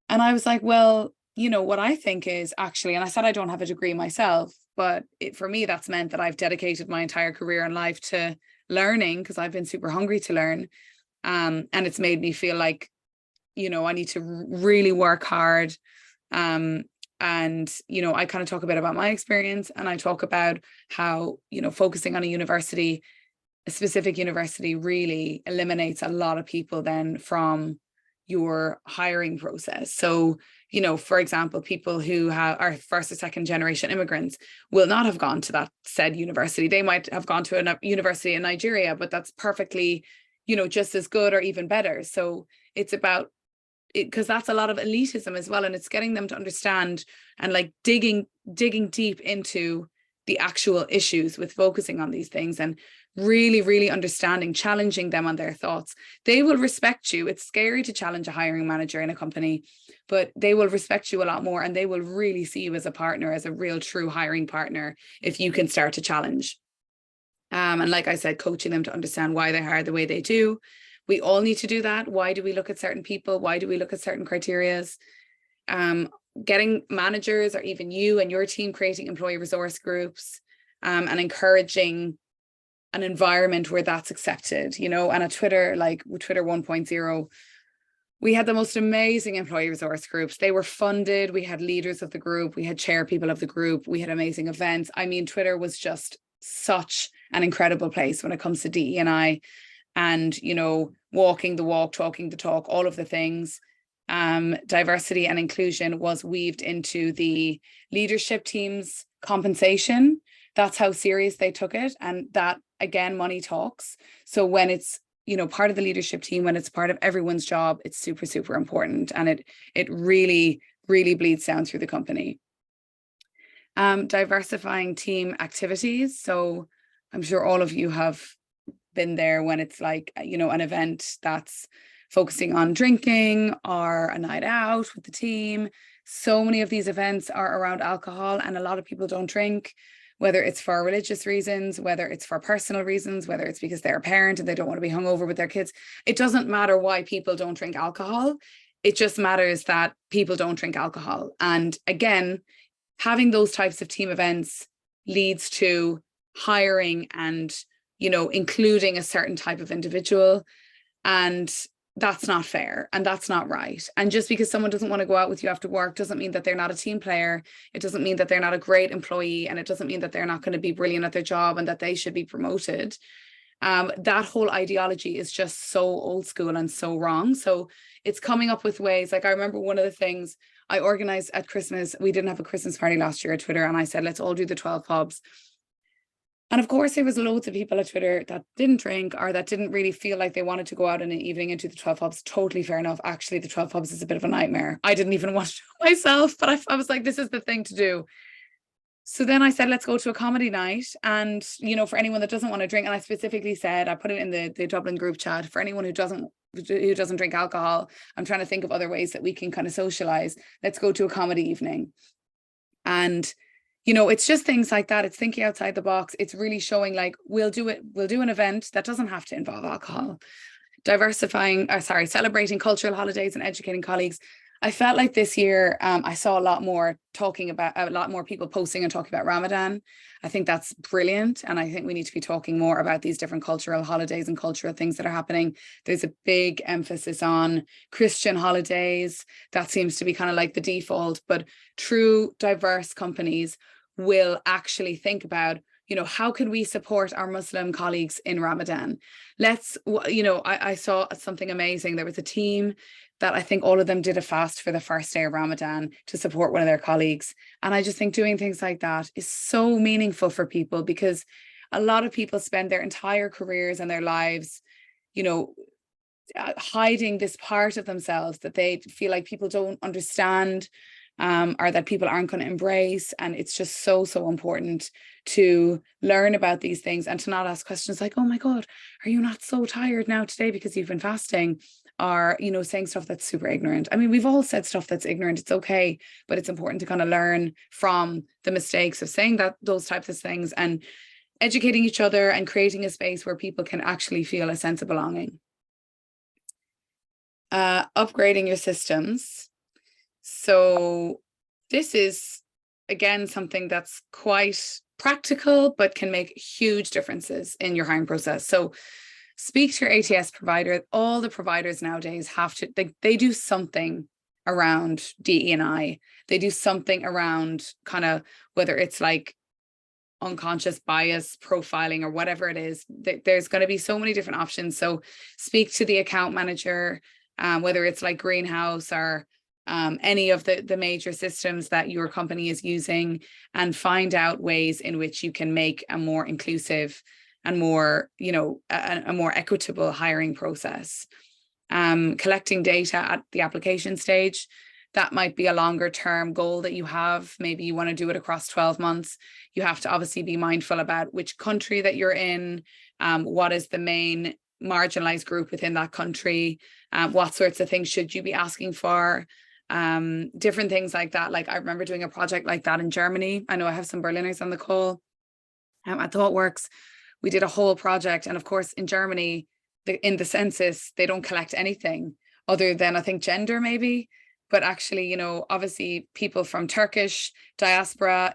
And I was like, well, you know, what I think is actually, and I said I don't have a degree myself, but for me, that's meant that I've dedicated my entire career and life to learning because I've been super hungry to learn. And it's made me feel like, you know, I need to really work hard. And, you know, I kind of talk a bit about my experience, and I talk about how, you know, focusing on a specific university really eliminates a lot of people then from your hiring process. So, you know, for example, people who are first or second generation immigrants will not have gone to that said university. They might have gone to a university in Nigeria, but that's perfectly, you know, just as good or even better. So it's about because that's a lot of elitism as well, and it's getting them to understand and like digging deep into the actual issues with focusing on these things and really understanding, challenging them on their thoughts. They will respect you. It's scary to challenge a hiring manager in a company, but they will respect you a lot more, and they will really see you as a partner, as a real true hiring partner, if you can start to challenge. And like I said, coaching them to understand why they hire the way they do. We all need to do that. Why do we look at certain people? Why do we look at certain criterias? Getting managers, or even you and your team, creating employee resource groups, and encouraging an environment where that's accepted, you know. And at Twitter, like Twitter 1.0, we had the most amazing employee resource groups. They were funded. We had leaders of the group. We had chair people of the group. We had amazing events. I mean, Twitter was just such an incredible place when it comes to DE&I, and, you know, walking the walk, talking the talk, all of the things. Diversity and inclusion was weaved into the leadership team's compensation. That's how serious they took it. And that, again, money talks. So when it's, you know, part of the leadership team, when it's part of everyone's job, it's super important. And it really bleeds down through the company. Diversifying team activities. So I'm sure all of you have been there when it's like, you know, an event that's focusing on drinking or a night out with the team. So many of these events are around alcohol, and a lot of people don't drink, whether it's for religious reasons, whether it's for personal reasons, whether it's because they're a parent and they don't want to be hungover with their kids. It doesn't matter why people don't drink alcohol. It just matters that people don't drink alcohol. And again, having those types of team events leads to hiring and, you know, including a certain type of individual. And that's not fair, and that's not right. And just because someone doesn't want to go out with you after work doesn't mean that they're not a team player. It doesn't mean that they're not a great employee, and it doesn't mean that they're not going to be brilliant at their job and that they should be promoted. That whole ideology is just so old school and so wrong. So it's coming up with ways. Like, I remember one of the things I organized at Christmas, we didn't have a Christmas party last year at Twitter, and I said, let's all do the 12 pubs. And of course, there was loads of people at Twitter that didn't drink, or that didn't really feel like they wanted to go out in an evening and do the 12 pubs. Totally fair enough. Actually, the 12 pubs is a bit of a nightmare. I didn't even want to do it myself, but I was like, this is the thing to do. So then I said, let's go to a comedy night. And, you know, for anyone that doesn't want to drink, and I specifically said, I put it in the Dublin group chat, for anyone who doesn't drink alcohol, I'm trying to think of other ways that we can kind of socialize. Let's go to a comedy evening. And, you know, it's just things like that. It's thinking outside the box. It's really showing, like, we'll do an event that doesn't have to involve alcohol. Celebrating cultural holidays and educating colleagues. I felt like this year, I saw a lot more people posting and talking about Ramadan. I think that's brilliant. And I think we need to be talking more about these different cultural holidays and cultural things that are happening. There's a big emphasis on Christian holidays. That seems to be kind of like the default, but true diverse companies will actually think about, you know, how can we support our Muslim colleagues in Ramadan? I saw something amazing. There was a team that I think all of them did a fast for the first day of Ramadan to support one of their colleagues. And I just think doing things like that is so meaningful for people, because a lot of people spend their entire careers and their lives, you know, hiding this part of themselves that they feel like people don't understand, or that people aren't going to embrace. And it's just so important to learn about these things and to not ask questions like, oh my God, are you not so tired now today because you've been fasting? Or, you know, saying stuff that's super ignorant. I mean, we've all said stuff that's ignorant. It's okay, but it's important to kind of learn from the mistakes of saying those types of things, and educating each other and creating a space where people can actually feel a sense of belonging. Upgrading your systems. So this is, again, something that's quite practical, but can make huge differences in your hiring process. So speak to your ATS provider. All the providers nowadays have to, they do something around DE&I. They do something around kind of, whether it's like unconscious bias profiling or whatever it is. There's going to be so many different options. So speak to the account manager, whether it's like Greenhouse or any of the major systems that your company is using, and find out ways in which you can make a more inclusive and more, you know, a more equitable hiring process. collecting data at the application stage. That might be a longer term goal that you have. Maybe you want to do it across 12 months. You have to obviously be mindful about which country that you're in, what is the main marginalized group within that country, what sorts of things should you be asking for, different things like that. Like I remember doing a project like that in Germany. I know I have some Berliners on the call. At ThoughtWorks, we did a whole project. And of course, in Germany, in the census, they don't collect anything other than, I think, gender maybe. But actually, you know, obviously people from Turkish diaspora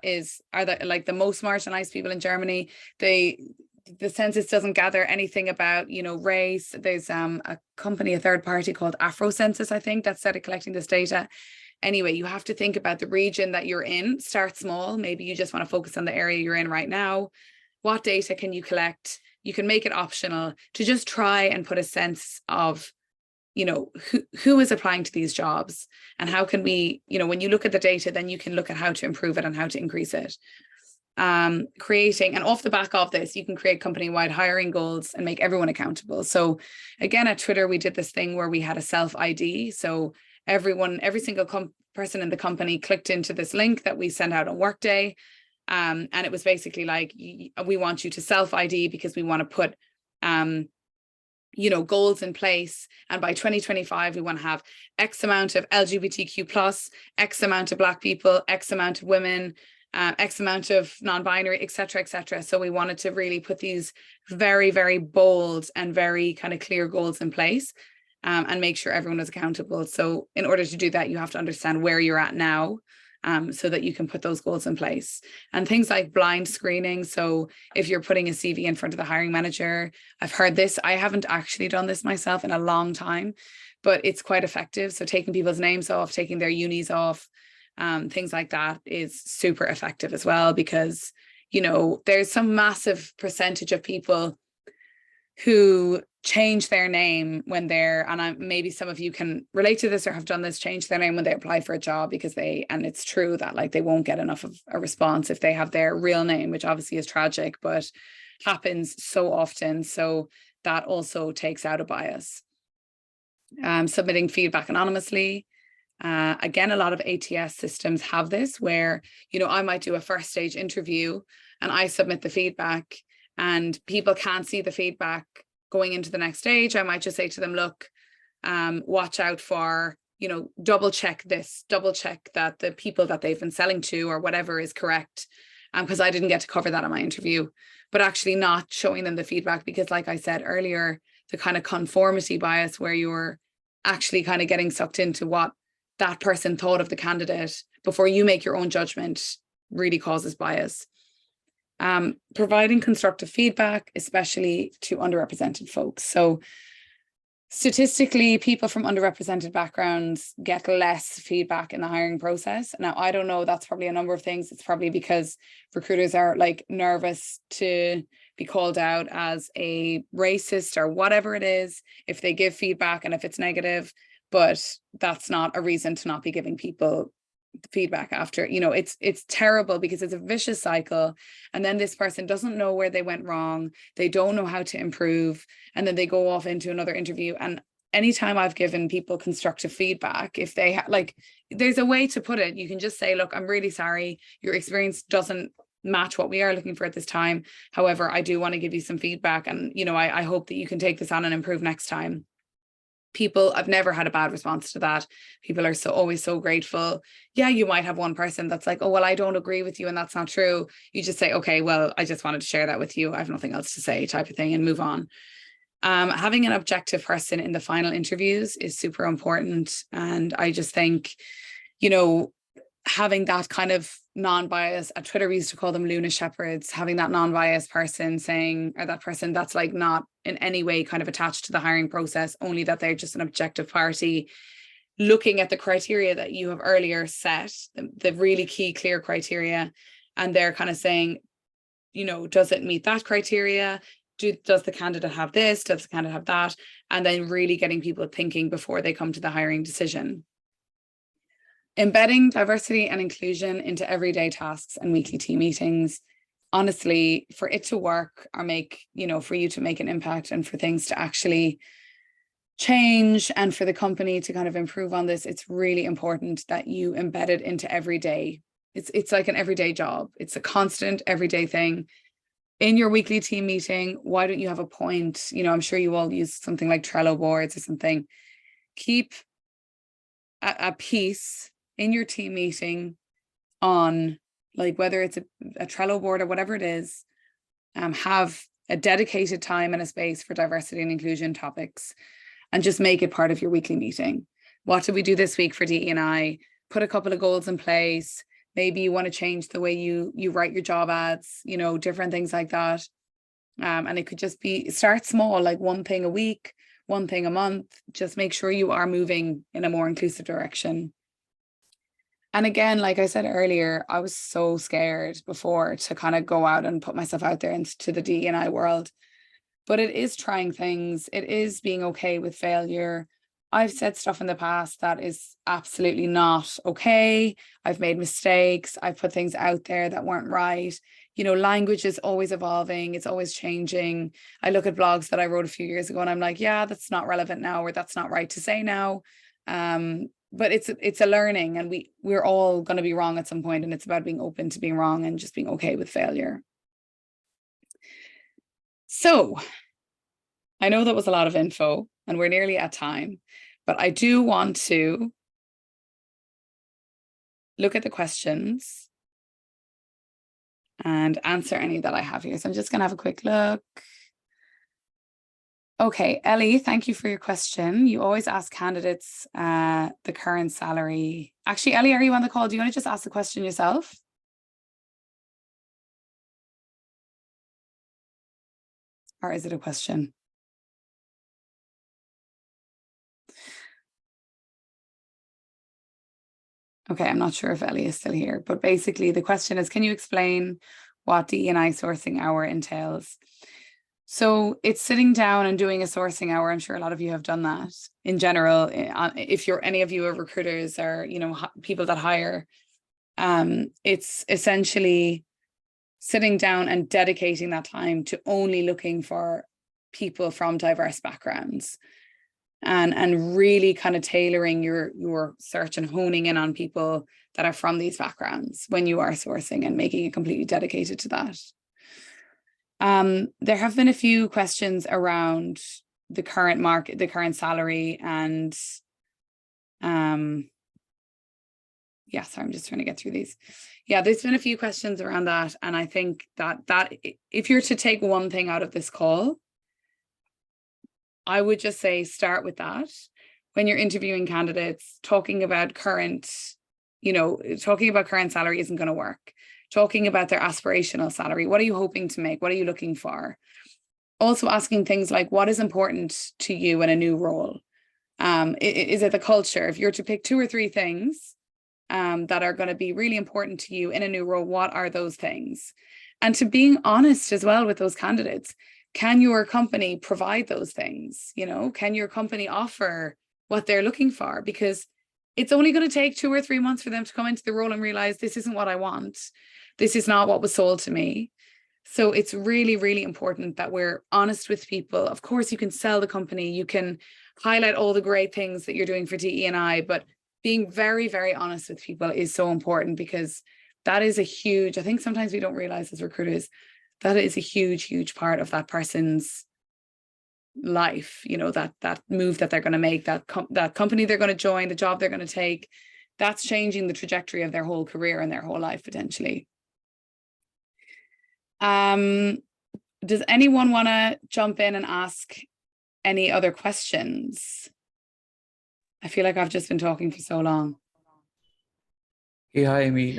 are the most marginalized people in Germany. The census doesn't gather anything about, you know, race. There's a company, a third party called AfroCensus, I think, that started collecting this data. Anyway, you have to think about the region that you're in. Start small. Maybe you just want to focus on the area you're in right now. What data can you collect? You can make it optional to just try and put a sense of, you know, who is applying to these jobs, and how can we, you know, when you look at the data, then you can look at how to improve it and how to increase it. Creating, and off the back of this, you can create company-wide hiring goals and make everyone accountable. So again, at Twitter, we did this thing where we had a self ID. So every single person in the company clicked into this link that we sent out on Workday. And it was basically like, we want you to self ID because we want to put, you know, goals in place. And by 2025, we want to have X amount of LGBTQ plus, X amount of Black people, X amount of women, X amount of non-binary, et cetera, et cetera. So we wanted to really put these very, very bold and very kind of clear goals in place, and make sure everyone is accountable. So in order to do that, you have to understand where you're at now, so that you can put those goals in place. And things like blind screening. So if you're putting a CV in front of the hiring manager, I've heard this, I haven't actually done this myself in a long time, but it's quite effective. So taking people's names off, taking their unis off, things like that is super effective as well, because, you know, there's some massive percentage of people who change their name when they're, and maybe some of you can relate to this or have done this, change their name when they apply for a job because and it's true that like they won't get enough of a response if they have their real name, which obviously is tragic, but happens so often. So that also takes out a bias. Submitting feedback anonymously. Again, a lot of ATS systems have this where, you know, I might do a first stage interview and I submit the feedback and people can't see the feedback going into the next stage. I might just say to them, look, watch out for, you know, double check that the people that they've been selling to or whatever is correct. Because I didn't get to cover that in my interview, but actually not showing them the feedback because, like I said earlier, the kind of conformity bias where you're actually kind of getting sucked into what that person thought of the candidate before you make your own judgment really causes bias. Providing constructive feedback, especially to underrepresented folks. So statistically, people from underrepresented backgrounds get less feedback in the hiring process. Now, I don't know, that's probably a number of things. It's probably because recruiters are like nervous to be called out as a racist or whatever it is, if they give feedback and if it's negative, but that's not a reason to not be giving people feedback after. You know, it's terrible because it's a vicious cycle, and then this person doesn't know where they went wrong, they don't know how to improve, and then they go off into another interview. And anytime I've given people constructive feedback, if they like, there's a way to put it. You can just say, look, I'm really sorry, your experience doesn't match what we are looking for at this time, however, I do want to give you some feedback, and you know, I hope that you can take this on and improve next time. I've never had a bad response to that. People are always so grateful. Yeah, you might have one person that's like, oh, well, I don't agree with you and that's not true. You just say, okay, well, I just wanted to share that with you, I have nothing else to say, type of thing, and move on. Having an objective person in the final interviews is super important. And I just think, you know, having that kind of non-bias, at Twitter we used to call them Luna Shepherds, having that non-biased person saying, or that person that's like not in any way kind of attached to the hiring process, only that they're just an objective party, looking at the criteria that you have earlier set, the really key clear criteria, and they're kind of saying, you know, does it meet that criteria? Does the candidate have this? Does the candidate have that? And then really getting people thinking before they come to the hiring decision. Embedding diversity and inclusion into everyday tasks and weekly team meetings. Honestly, for it to work or make, you know, for you to make an impact and for things to actually change and for the company to kind of improve on this, it's really important that you embed it into every day. It's like an everyday job. It's a constant everyday thing. In your weekly team meeting, why don't you have a point? I'm sure you all use something like Trello boards or something. Keep a piece in your team meeting on, like, whether it's a Trello board or whatever it is, have a dedicated time and a space for diversity and inclusion topics, and just make it part of your weekly meeting. What did we do this week for DE&I? Put a couple of goals in place. Maybe you want to change the way you write your job ads, different things like that. And it could just be, start small, like one thing a week, one thing a month. Just make sure you are moving in a more inclusive direction. And again, like I said earlier, I was so scared before to kind of go out and put myself out there into the DE&I world. But it is trying things. It is being okay with failure. I've said stuff in the past that is absolutely not okay. I've made mistakes. I've put things out there that weren't right. Language is always evolving. It's always changing. I look at blogs that I wrote a few years ago and I'm like, yeah, that's not relevant now, or that's not right to say now. But it's a learning, and we're all going to be wrong at some point, and it's about being open to being wrong and just being okay with failure. So I know that was a lot of info and we're nearly at time, but I do want to look at the questions and answer any that I have here. So I'm just going to have a quick look. Okay, Ellie, thank you for your question. You always ask candidates the current salary. Actually, Ellie, are you on the call? Do you want to just ask the question yourself? Or is it a question? Okay, I'm not sure if Ellie is still here, but basically the question is, can you explain what DE&I sourcing hour entails? So it's sitting down and doing a sourcing hour. I'm sure a lot of you have done that in general. If any of you are recruiters or, people that hire, it's essentially sitting down and dedicating that time to only looking for people from diverse backgrounds, and really kind of tailoring your search and honing in on people that are from these backgrounds when you are sourcing, and making it completely dedicated to that. There have been a few questions around the current market, the current salary, and yeah, sorry, I'm just trying to get through these. Yeah, there's been a few questions around that, and I think that if you're to take one thing out of this call, I would just say start with that. When you're interviewing candidates, talking about current salary isn't going to work. Talking about their aspirational salary. What are you hoping to make? What are you looking for? Also asking things like, what is important to you in a new role? Is it the culture? If you're to pick 2 or 3 things that are going to be really important to you in a new role, what are those things? And to being honest as well with those candidates. Can your company provide those things? Can your company offer what they're looking for? Because it's only going to take 2 or 3 months for them to come into the role and realize this isn't what I want. This is not what was sold to me. So it's really, really important that we're honest with people. Of course, you can sell the company. You can highlight all the great things that you're doing for DE&I, but being very, very honest with people is so important, because that is I think sometimes we don't realize as recruiters, that is a huge, huge part of that person's life, that move that they're going to make, that company they're going to join, the job they're going to take, that's changing the trajectory of their whole career and their whole life potentially. Does anyone want to jump in and ask any other questions? I feel like I've just been talking for so long. Hey, hi, Amy.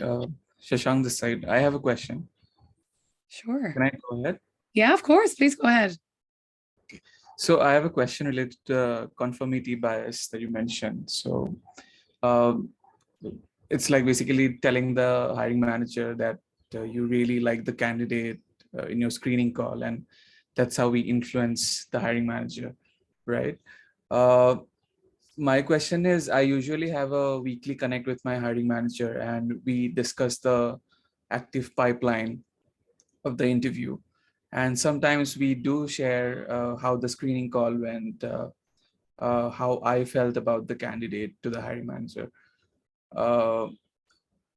Shashank this side. I have a question. Sure. Can I go ahead? Yeah, of course. Please go ahead. So I have a question related to conformity bias that you mentioned. So it's like basically telling the hiring manager that you really like the candidate in your screening call, and that's how we influence the hiring manager, right? My question is, I usually have a weekly connect with my hiring manager, and we discuss the active pipeline of the interview. And sometimes we do share how the screening call went, how I felt about the candidate to the hiring manager. Uh,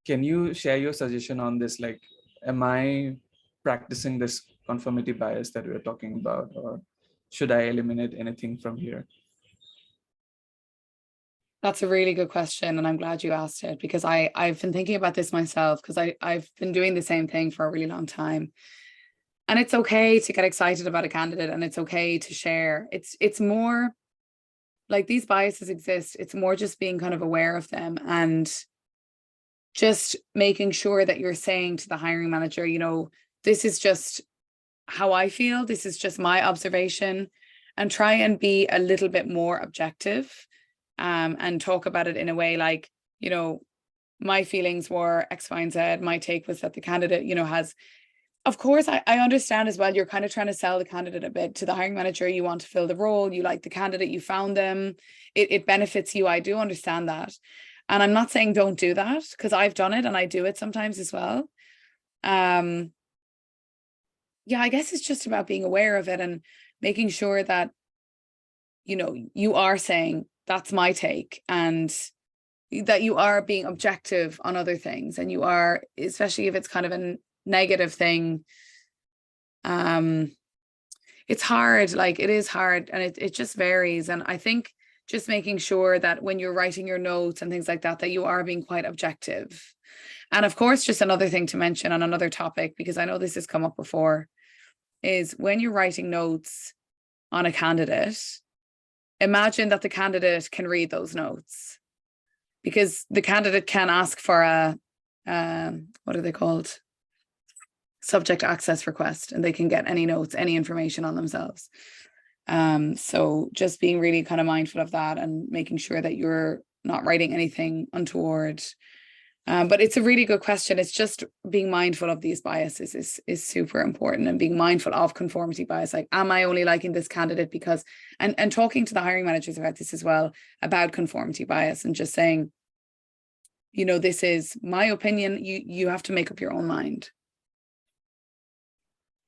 can you share your suggestion on this? Like, am I practicing this conformity bias that we're talking about, or should I eliminate anything from here? That's a really good question, and I'm glad you asked it, because I've been thinking about this myself, because I've been doing the same thing for a really long time. And it's okay to get excited about a candidate, and it's okay to share. It's more like these biases exist. It's more just being kind of aware of them and just making sure that you're saying to the hiring manager, you know, this is just how I feel, this is just my observation, and try and be a little bit more objective, and talk about it in a way like, you know, my feelings were X, Y, and Z. My take was that the candidate, you know, has, of course, I understand as well, you're kind of trying to sell the candidate a bit to the hiring manager. You want to fill the role, you like the candidate, you found them, it benefits you. I do understand that. And I'm not saying don't do that, because I've done it and I do it sometimes as well. Yeah, I guess it's just about being aware of it and making sure that, you know, you are saying that's my take, and that you are being objective on other things, and you are, especially if it's kind of a negative thing. It's hard, like it is hard, and it just varies. And I think just making sure that when you're writing your notes and things like that, that you are being quite objective. And of course, just another thing to mention on another topic, because I know this has come up before, is when you're writing notes on a candidate, imagine that the candidate can read those notes, because the candidate can ask for a, what are they called? Subject access request, and they can get any notes, any information on themselves. So just being really kind of mindful of that and making sure that you're not writing anything untoward. But it's a really good question. It's just being mindful of these biases is super important, and being mindful of conformity bias. Like, am I only liking this candidate because, and talking to the hiring managers about this as well, about conformity bias, and just saying, you know, this is my opinion. You have to make up your own mind.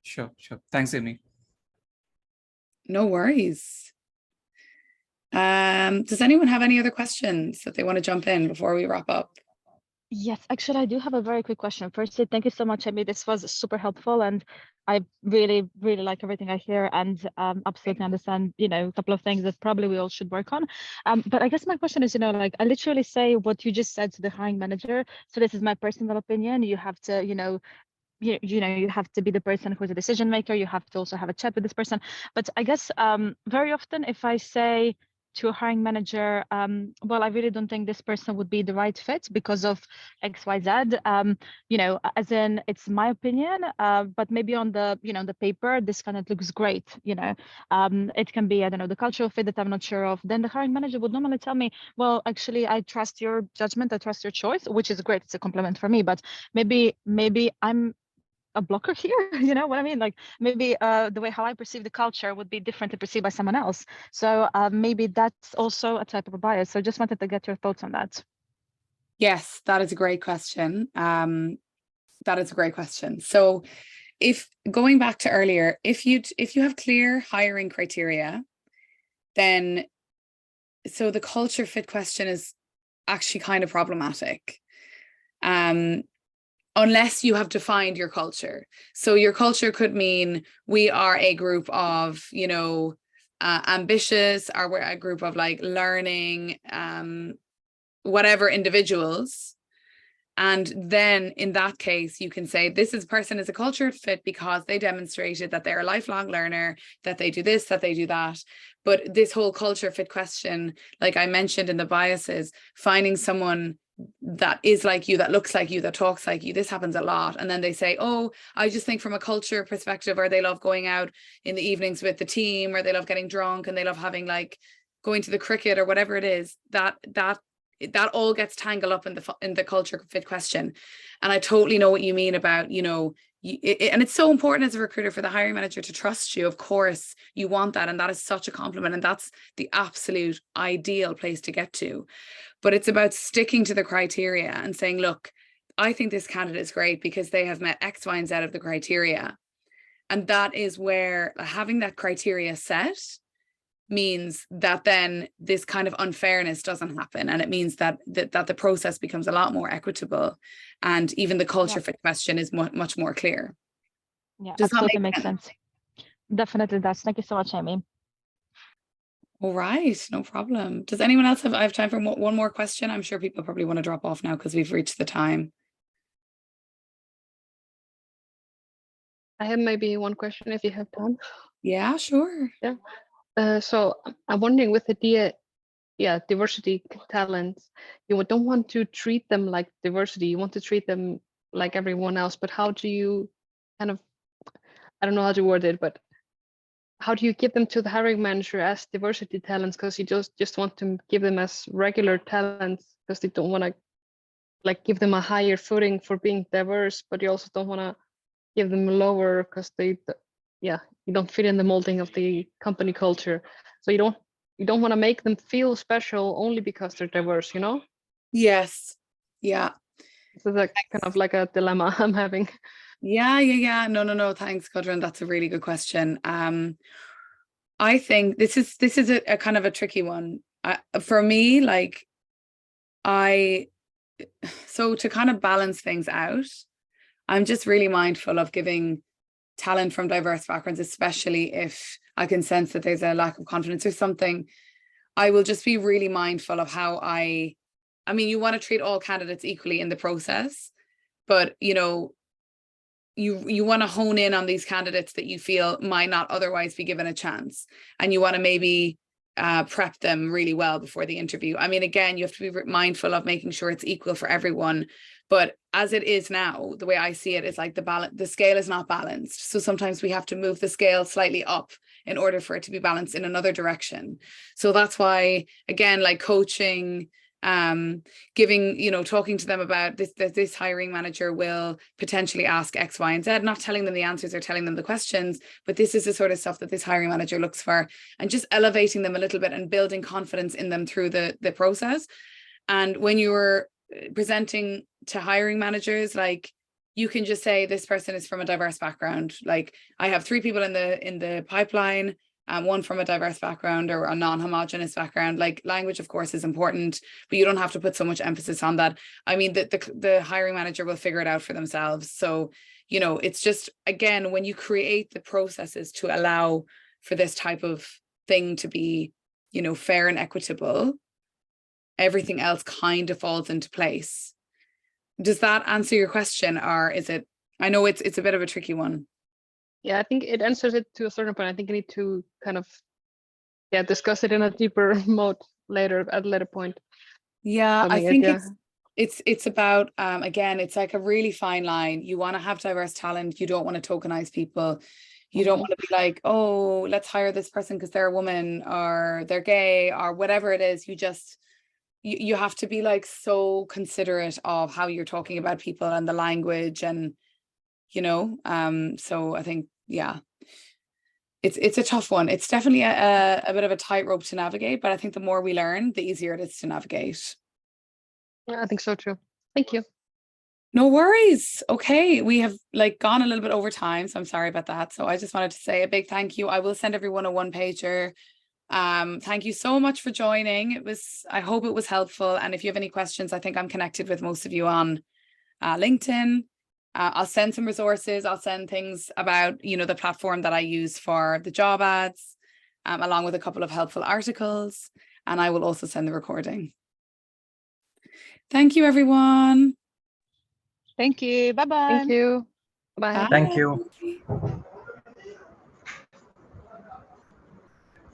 Sure. Thanks, Amy. No worries. Does anyone have any other questions that they want to jump in before we wrap up? Yes, actually, I do have a very quick question. Firstly, thank you so much, Amy. This was super helpful, and I really, really like everything I hear, and absolutely understand, you know, a couple of things that probably we all should work on. But I guess my question is, you know, like I literally say what you just said to the hiring manager. So this is my personal opinion. You have to, you know, you have to be the person who's a decision maker. You have to also have a chat with this person. But I guess very often if I say to a hiring manager, well, I really don't think this person would be the right fit because of XYZ, you know, as in it's my opinion, but maybe on the, you know, the paper, this kind of looks great, you know, it can be, I don't know, the cultural fit that I'm not sure of. Then the hiring manager would normally tell me, well, actually, I trust your judgment, I trust your choice, which is great. It's a compliment for me, but maybe I'm a blocker here. You know what I mean? Like maybe the way how I perceive the culture would be different to perceived by someone else. So maybe that's also a type of a bias. So just wanted to get your thoughts on that. Yes, that is a great question. That is a great question. So if going back to earlier, if you have clear hiring criteria, then so the culture fit question is actually kind of problematic. Unless you have defined your culture. So your culture could mean we are a group of, you know, ambitious, or we're a group of like learning, whatever individuals. And then in that case, you can say this person is a culture fit because they demonstrated that they're a lifelong learner, that they do this, that they do that. But this whole culture fit question, like I mentioned in the biases, finding someone that is like you, that looks like you, that talks like you, this happens a lot. And then they say, oh, I just think from a culture perspective, or they love going out in the evenings with the team, or they love getting drunk, and they love having like going to the cricket or whatever it is, that all gets tangled up in the culture fit question. And I totally know what you mean about, you know, and it's so important as a recruiter for the hiring manager to trust you. Of course you want that, and that is such a compliment, and that's the absolute ideal place to get to. But it's about sticking to the criteria and saying, look, I think this candidate is great because they have met X, Y, and Z of the criteria. And that is where having that criteria set means that then this kind of unfairness doesn't happen, and it means that the process becomes a lot more equitable, and even the culture fit question is much more clear. Yeah, Does that absolutely make makes sense. Definitely does. Thank you so much, Amy. All right, no problem. Does anyone else I have time for one more question? I'm sure people probably want to drop off now because we've reached the time. I have maybe one question if you have time. Yeah, sure. So I'm wondering with the diversity talents, you don't want to treat them like diversity. You want to treat them like everyone else. But how do you kind of, I don't know how to word it, but how do you give them to the hiring manager as diversity talents? Because you just want to give them as regular talents because they don't want to like give them a higher footing for being diverse, but you also don't want to give them lower because you don't fit in the molding of the company culture. So you don't want to make them feel special only because they're diverse, you know? Yes. Yeah. So that's kind of like a dilemma I'm having. Yeah. No. Thanks, Gudrun. That's a really good question. I think this is a kind of a tricky one. For me, like so to kind of balance things out, I'm just really mindful of giving talent from diverse backgrounds, especially if I can sense that there's a lack of confidence or something. I will just be really mindful of how I mean, you want to treat all candidates equally in the process, but you know, you want to hone in on these candidates that you feel might not otherwise be given a chance, and you want to maybe prep them really well before the interview. I mean, again, you have to be mindful of making sure it's equal for everyone, but as it is now, the way I see it is like the scale is not balanced, so sometimes we have to move the scale slightly up in order for it to be balanced in another direction. So that's why, again, like coaching, giving, you know, talking to them about this hiring manager will potentially ask X, Y, and Z, not telling them the answers or telling them the questions, but this is the sort of stuff that this hiring manager looks for, and just elevating them a little bit and building confidence in them through the process. And when you're presenting to hiring managers, like, you can just say this person is from a diverse background. Like, I have 3 people in the pipeline, one from a diverse background or a non-homogenous background. Like, language, of course, is important, but you don't have to put so much emphasis on that. I mean, the hiring manager will figure it out for themselves. So, you know, it's just, again, when you create the processes to allow for this type of thing to be, you know, fair and equitable, everything else kind of falls into place. Does that answer your question, or is it? I know it's a bit of a tricky one. Yeah, I think it answers it to a certain point. I think I need to kind of discuss it in a deeper mode later at a later point. Yeah, I think it's about again, it's like a really fine line. You want to have diverse talent, you don't want to tokenize people. You don't want to be like, oh, let's hire this person because they're a woman or they're gay or whatever it is. You have to be like so considerate of how you're talking about people and the language, and you know, so I think, yeah, it's a tough one. It's definitely a bit of a tightrope to navigate, but I think the more we learn, the easier it is to navigate. Yeah, I think so too. Thank you. No worries. Okay, we have like gone a little bit over time, so I'm sorry about that. So I just wanted to say a big thank you. I will send everyone a one-pager. Thank you so much for joining. I hope it was helpful. And if you have any questions, I think I'm connected with most of you on LinkedIn. I'll send some resources. I'll send things about, you know, the platform that I use for the job ads, along with a couple of helpful articles. And I will also send the recording. Thank you, everyone. Thank you. Bye-bye. Thank you. Bye. Thank you.